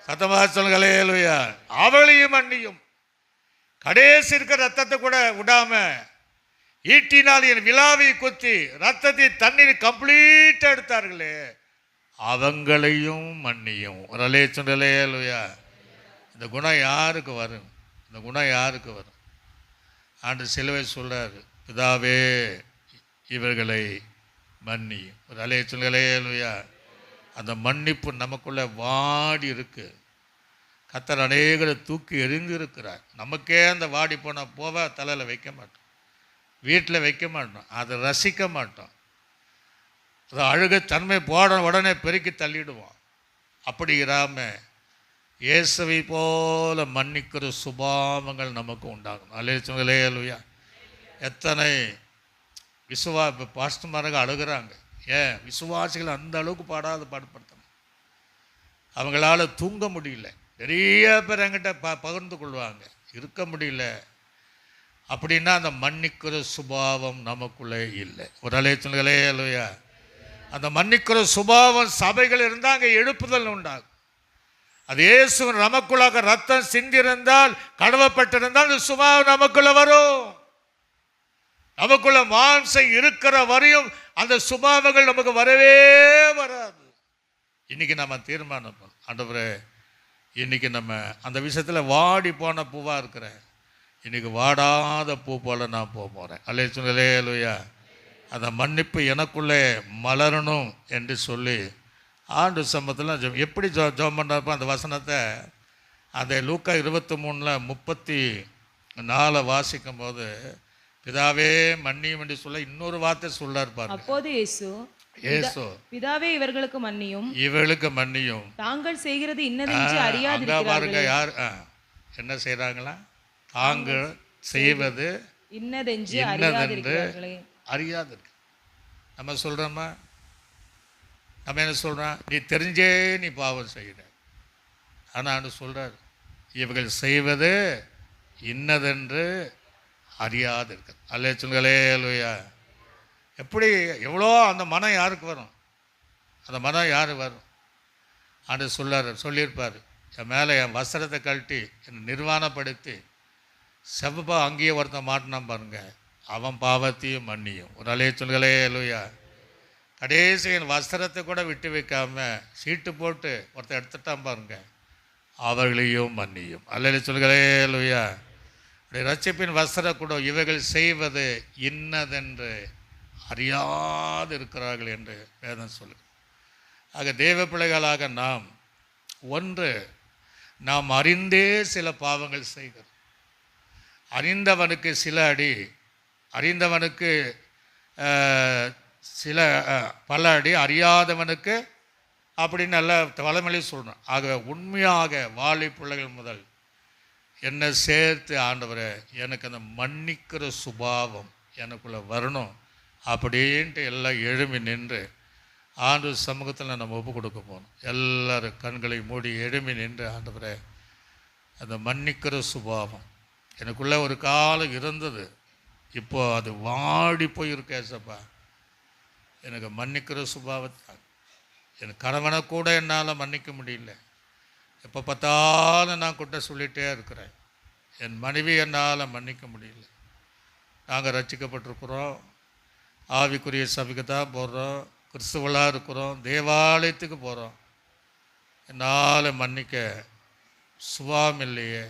சத்தமாக சொல்லுங்களே லூயா. அவளையும் மன்னியும். கடைசி இருக்கிற ரத்தத்தை கூட விடாம ஈட்டினால் என் விழாவை குத்தி ரத்தத்தை தண்ணீர் கம்ப்ளீட்டா எடுத்தார்களே, அவங்களையும் மன்னியும். உடலே சொல்லுங்களே லூயா. இந்த குணம் யாருக்கு வரும்? இந்த குணம் யாருக்கு வரும்? ஆண்டு சிலுவை சொல்றாரு, பிதாவே இவர்களை மன்னியும். ஒரு அலைய சொல்லுங்களே லூயா. அந்த மன்னிப்பு நமக்குள்ள வாடி இருக்கு. கர்த்தர் அநேகரை தூக்கி எறிந்து இருக்கிறார். நமக்கே அந்த வாடி போவ தலையில் வைக்க மாட்டோம், வீட்டில் வைக்க மாட்டோம், அதை ரசிக்க மாட்டோம். அது அழுக தன்மை போட உடனே பெருக்கி தள்ளிடுவோம். அப்படி இராமல் இயேசுவை போல மன்னிக்கிற சுபாவங்கள் நமக்கு உண்டாகணும். அலே சொல்லுங்களே லூயா. எத்தனை இப்போ பாஸ்டர்மார்கள் அழுகிறாங்க. ஏன்? விசுவாசிகள் அந்த அளவுக்கு பாடுபடுத்தணும். அவங்களால தூங்க முடியல. நிறைய பேர் என்கிட்ட பகிர்ந்து கொள்வாங்க, இருக்க முடியல அப்படின்னா அந்த மன்னிக்கிற சுபாவம் நமக்குள்ளே இல்லை. ஒரு அலே சொல்லுங்களே லூயா. அந்த மன்னிக்கிற சுபாவம் சபைகள் இருந்தால் அங்கே எழுப்புதல் உண்டாகும். அது இயேசு நமக்குள்ளாக ரத்தம் சிந்திருந்தால், கடவப்பட்டிருந்தால் அந்த சுபாவம் நமக்குள்ள வரும். நமக்குள்ள மாம்சம் இருக்கிற வரையும் அந்த சுபாவங்கள் நமக்கு வரவே வராது. இன்னைக்கு நம்ம தீர்மானம் பண்ணோம், ஆண்டவரே இன்னைக்கு நம்ம அந்த விஷயத்தில் வாடி போன பூவாக இருக்கிறேன், இன்னைக்கு வாடாத பூ போல நான் போக போகிறேன். அல்லேலூயா. அந்த மன்னிப்பு எனக்குள்ளே மலரணும் என்று சொல்லி ஆண்டு சம்பத்தில் எப்படி ஜெபம் பண்ணுறப்போ அந்த வசனத்தை அந்த லூக்கா 23:34 வாசிக்கும் போது, பிதாவே மன்னியும் என்று சொல்ல இன்னொரு வார்த்தை சொல்லார் பாருங்க. அப்போது இயேசு பிதாவே இவர்களுக்கு மன்னியும், இவர்களுக்கு மன்னியும், தாங்கள் செய்கிறது இன்னதென்று அறியாதிருக்கிறார்கள். பாருங்க யார் என்ன செய்கிறாங்களா? தாங்கள் செய்வது இன்னதென்று அறியாது. நம்ம சொல்கிறோமா? நம்ம என்ன சொல்கிறோம்? நீ தெரிஞ்சே நீ பாவம் செய்கிற. ஆனால் சொல்கிறார், இவர்கள் செய்வது இன்னதென்று அறியாது இருக்கு. அல்லேலூயா. எப்படி எவ்வளோ அந்த மனம் யாருக்கு வரும்? அந்த மனம் யார் வரும்? ஆண்டு சொல்லியிருப்பார், என் மேலே என் வஸ்திரத்தை கழட்டி என்னை நிர்வாணப்படுத்தி செவ்வப்பா அங்கேயே ஒருத்தன் மாட்டினான் பாருங்க, அவன் பாவத்தையும் மன்னியும். ஒரு அல்லேலூயா. கடைசி என் வஸ்திரத்தை கூட விட்டு வைக்காம சீட்டு போட்டு ஒருத்தன் எடுத்துட்டான் பாருங்க, அவர்களையும் மன்னியும். அல்லேலூயா. ரட்சிப்பின் வஸ்திர கூட இவைகள் செய்வது இன்னதென்று அறியாது இருக்கிறார்கள் என்று வேதம் சொல்லு. ஆக தேவ பிள்ளைகளாக நாம் நாம் அறிந்தே சில பாவங்கள் செய்கிறோம். அறிந்தவனுக்கு சில அடி, அறிந்தவனுக்கு சில பல அடி, அறியாதவனுக்கு அப்படின்னு நல்ல தலைமொழி சொல்கிறோம். ஆகவே உண்மையாக வாலி பிள்ளைகள் முதல் என்னை சேர்த்து, ஆண்டவரே எனக்கு அந்த மன்னிக்கிற சுபாவம் எனக்குள்ளே வரணும் அப்படின்ட்டு எல்லாம் எழும்பி நின்று ஆண்டு சமூகத்தில் நம்ம ஒப்பு கொடுக்க போகணும். எல்லோரும் கண்களை மூடி எழும்பி நின்று, ஆண்டவரே அந்த மன்னிக்கிற சுபாவம் எனக்குள்ளே ஒரு காலம் இருந்தது, இப்போது அது வாடி போயிருக்கேசப்பா. எனக்கு மன்னிக்கிற சுபாவத்தான். என் கணவனை கூட என்னால் மன்னிக்க முடியல. எப்போ பார்த்தாலும் நான் குற்றம் சொல்லிகிட்டே இருக்கிறேன். என் மனைவி என்னால் மன்னிக்க முடியல. நாங்கள் ரட்சிக்கப்பட்டிருக்கிறோம், ஆவிக்குரிய சபைக்கு தான் போகிறோம், கிறிஸ்துவலாக இருக்கிறோம், தேவாலயத்துக்கு போகிறோம். என்னால் மன்னிக்க சுபாவம் இல்லையே.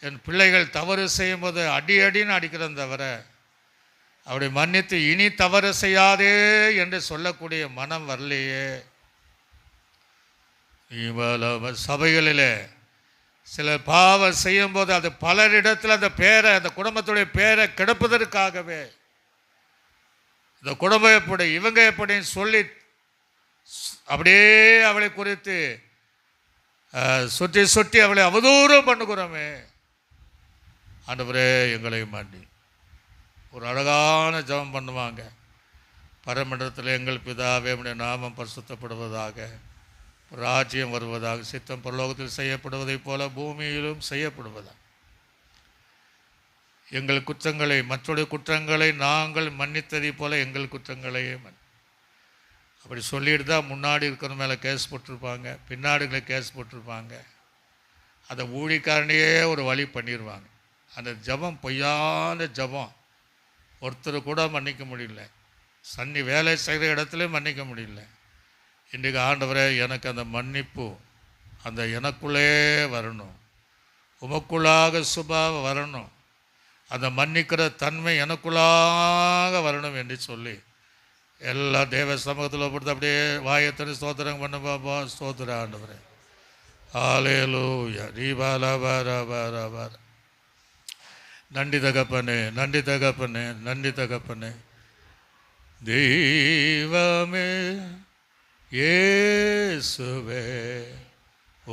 என் பிள்ளைகள் தவறு செய்யும்போது அடின்னு அடிக்கிறேன் தவிர, அப்படி மன்னித்து இனி தவறு செய்யாதே என்று சொல்லக்கூடிய மனம் வரலையே. சபைகளில் சில பாவம் செய்யும்போது அது பலரிடத்தில் அந்த பேரை, அந்த குடும்பத்துடைய பேரை கெடுப்பதற்காகவே, இந்த குடும்பம் எப்படி இவங்க எப்படின்னு சொல்லி அப்படியே அவளை குறித்து சுற்றி சுற்றி அவளை அவதூறம் பண்ணுகிறோமே. ஆண்டவரே எங்களை மன்னி. ஒரு அழகான ஜெபம் பண்ணுவாங்க, பரமண்டலத்தில் எங்கள் பிதாவே உம்முடைய நாமம் பரிசுத்தப்படுவதாக, ராஜ்யம் வருவதாக, சித்தம் பரலோகத்தில் செய்யப்படுவதைப் போல பூமியிலும் செய்யப்படுவதாக. எங்கள் குற்றங்களை, மற்றொரு குற்றங்களை நாங்கள் மன்னித்ததை போல எங்கள் குற்றங்களையே அப்படி சொல்லிட்டு தான் முன்னாடி இருக்கிற மேலே கேஸ் போட்டிருப்பாங்க, பின்னாடிகளை கேஸ் போட்டிருப்பாங்க. அந்த ஊழிக்காரனையே ஒரு வழி பண்ணிடுவாங்க. அந்த ஜபம் பொய்யான ஜபம், ஒருத்தர் கூட மன்னிக்க முடியல. சன்னி வேலை செய்கிற இடத்துலையும் மன்னிக்க முடியல. இன்றைக்கு ஆண்டவரே எனக்கு அந்த மன்னிப்பு அந்த எனக்குள்ளே வரணும், உமக்குள்ளாக சுபாவம் வரணும், அந்த மன்னிக்கிற தன்மை எனக்குள்ளாக வரணும் என்று சொல்லி எல்லா தேவ சமூகத்தில் பொறுத்து அப்படியே வாயத்தனை ஸ்தோத்திரம் பண்ண பாப்பா. ஸ்தோத்திர ஆண்டவரே. ஹல்லேலூயா. ரீபாலபாரபாரபார. நன்றி தகப்பனே, நன்றி தகப்பனே, நன்றி தகப்பனே. தெய்வமே இயேசுவே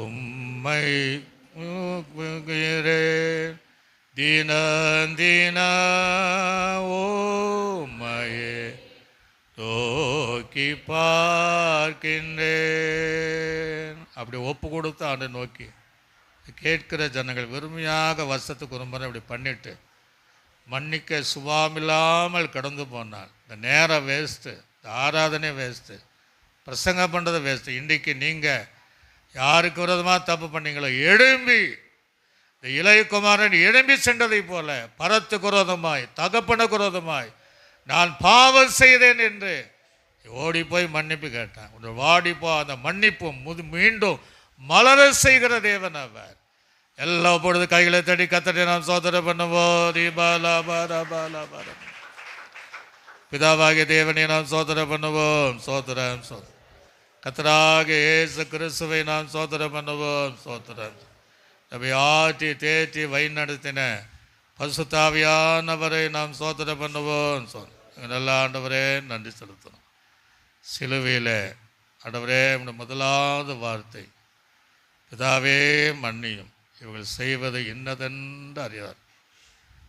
உம்மை தின ஓமையே நோக்கி பார்க்கின்றேன். அப்படி ஒப்பு கொடுத்து ஆண்டு நோக்கி கேட்கிற ஜனங்கள் வெறுமையாக வருஷத்துக்கு ஒரு முறை அப்படி பண்ணிட்டு மன்னிக்க சுபாமில்லாமல் கடந்து போனால் இந்த நேரம் வேஸ்ட்டு. இந்த ஆராதனை வேஸ்ட்டு, பிரசங்கம் பண்ணுறது வேஸ்ட்டு. இன்றைக்கு நீங்கள் யாருக்கு விரோதமாக தப்பு பண்ணீங்களோ எழும்பி, இந்த இளையகுமாரன் எழும்பி சென்றதை போல பரத்துக்கு விரோதமாய் தகப்பனுக்கு விரோதமாய் நான் பாவம் செய்தேன் என்று ஓடி போய் மன்னிப்பு கேட்டான். ஒரு வாடிப்போ அந்த மன்னிப்பும் மீண்டும் மலர செய்கிற தேவன் அவர். எல்லா பொழுது கைகளை தடி கத்தடி நாம் சோதனை பண்ணுவோம். பிதாவாகிய தேவனை நாம் சோதனை பண்ணுவோம். சோதரம் சோதரம் கத்தராக இயேசு கிறிஸ்துவை நாம் சோதனை பண்ணுவோம். சோதரம் நம்மை ஆற்றி தேற்றி வழிநடத்தின பரிசுத்தாவியானவரை நாம் சோதனை பண்ணுவோம். நல்ல ஆண்டவரே நன்றி செலுத்தணும். சிலுவையில் ஆண்டவரே முதலாவது வார்த்தை பிதாவே மன்னியும், இவர்கள் செய்வது இன்னதென்று அறியார்.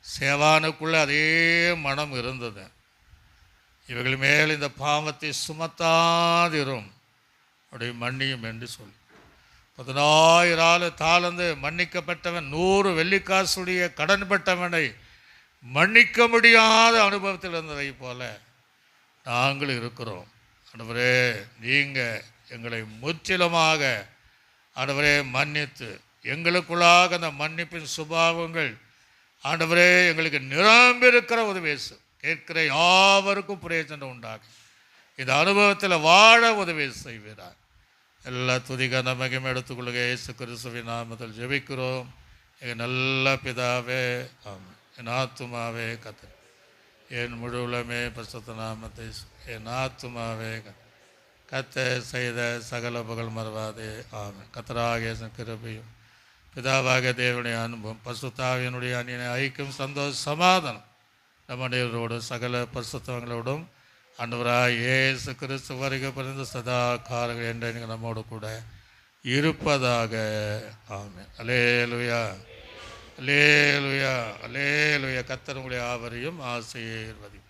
சேவானுக்குள்ளே அதே மனம் இருந்தது. இவர்கள் மேல் இந்த பாவத்தை சுமத்தாதிரும், அப்படி மன்னியும் என்று சொல்லி 10,000 தாளந்து மன்னிக்கப்பட்டவன் 100 வெள்ளிக்காசுடைய கடன்பட்டவனை மன்னிக்க முடியாத அனுபவத்தில் இருந்ததை போல நாங்கள் இருக்கிறோம். ஆண்டவரே, நீங்கள் எங்களை முற்றிலுமாக ஆண்டவரே மன்னித்து எங்களுக்குள்ளாக அந்த மன்னிப்பின் சுபாவங்கள் ஆண்டவரே எங்களுக்கு நிரம்பியிருக்கிற உதவி கேட்கிற யாவருக்கும் பிரயோஜனம் உண்டாகும். இந்த அனுபவத்தில் வாழ உதவி செய்கிறார். எல்லா துதிக நமக்கும் எடுத்துக்கொள்ளுக. இயேசு கிறிஸ்துவின் நாமத்தில் ஜெபிக்கிறோம் எங்கள் நல்ல பிதாவே, ஆமென். என் ஆத்துமாவே கர்த்தர், என் முழுவலமே பரிசுத்த நாமத்தை, என் ஆத்துமாவே கர்த்தர் செய்த சகல புகழ் மறவாதே, ஆமென். கர்த்தராகிய கிருபையும் பிதாவாகிய தேவனுடைய அன்பும் பரிசுத்தாவியினுடைய அந்நிய ஐக்கியம் சந்தோஷ சமாதானம் நம்முடையவரோடும் சகல பரிசுத்தவங்களோடும் ஆண்டவராய் இயேசு கிறிஸ்து வருகை பிறந்த சதா காலங்கள் என்று நம்மோடு கூட இருப்பதாக, ஆமென். அல்லேலூயா, அல்லேலூயா, அல்லேலூயா. கர்த்தர் உங்களை யாவரையும் ஆசீர்வதிப்பார்.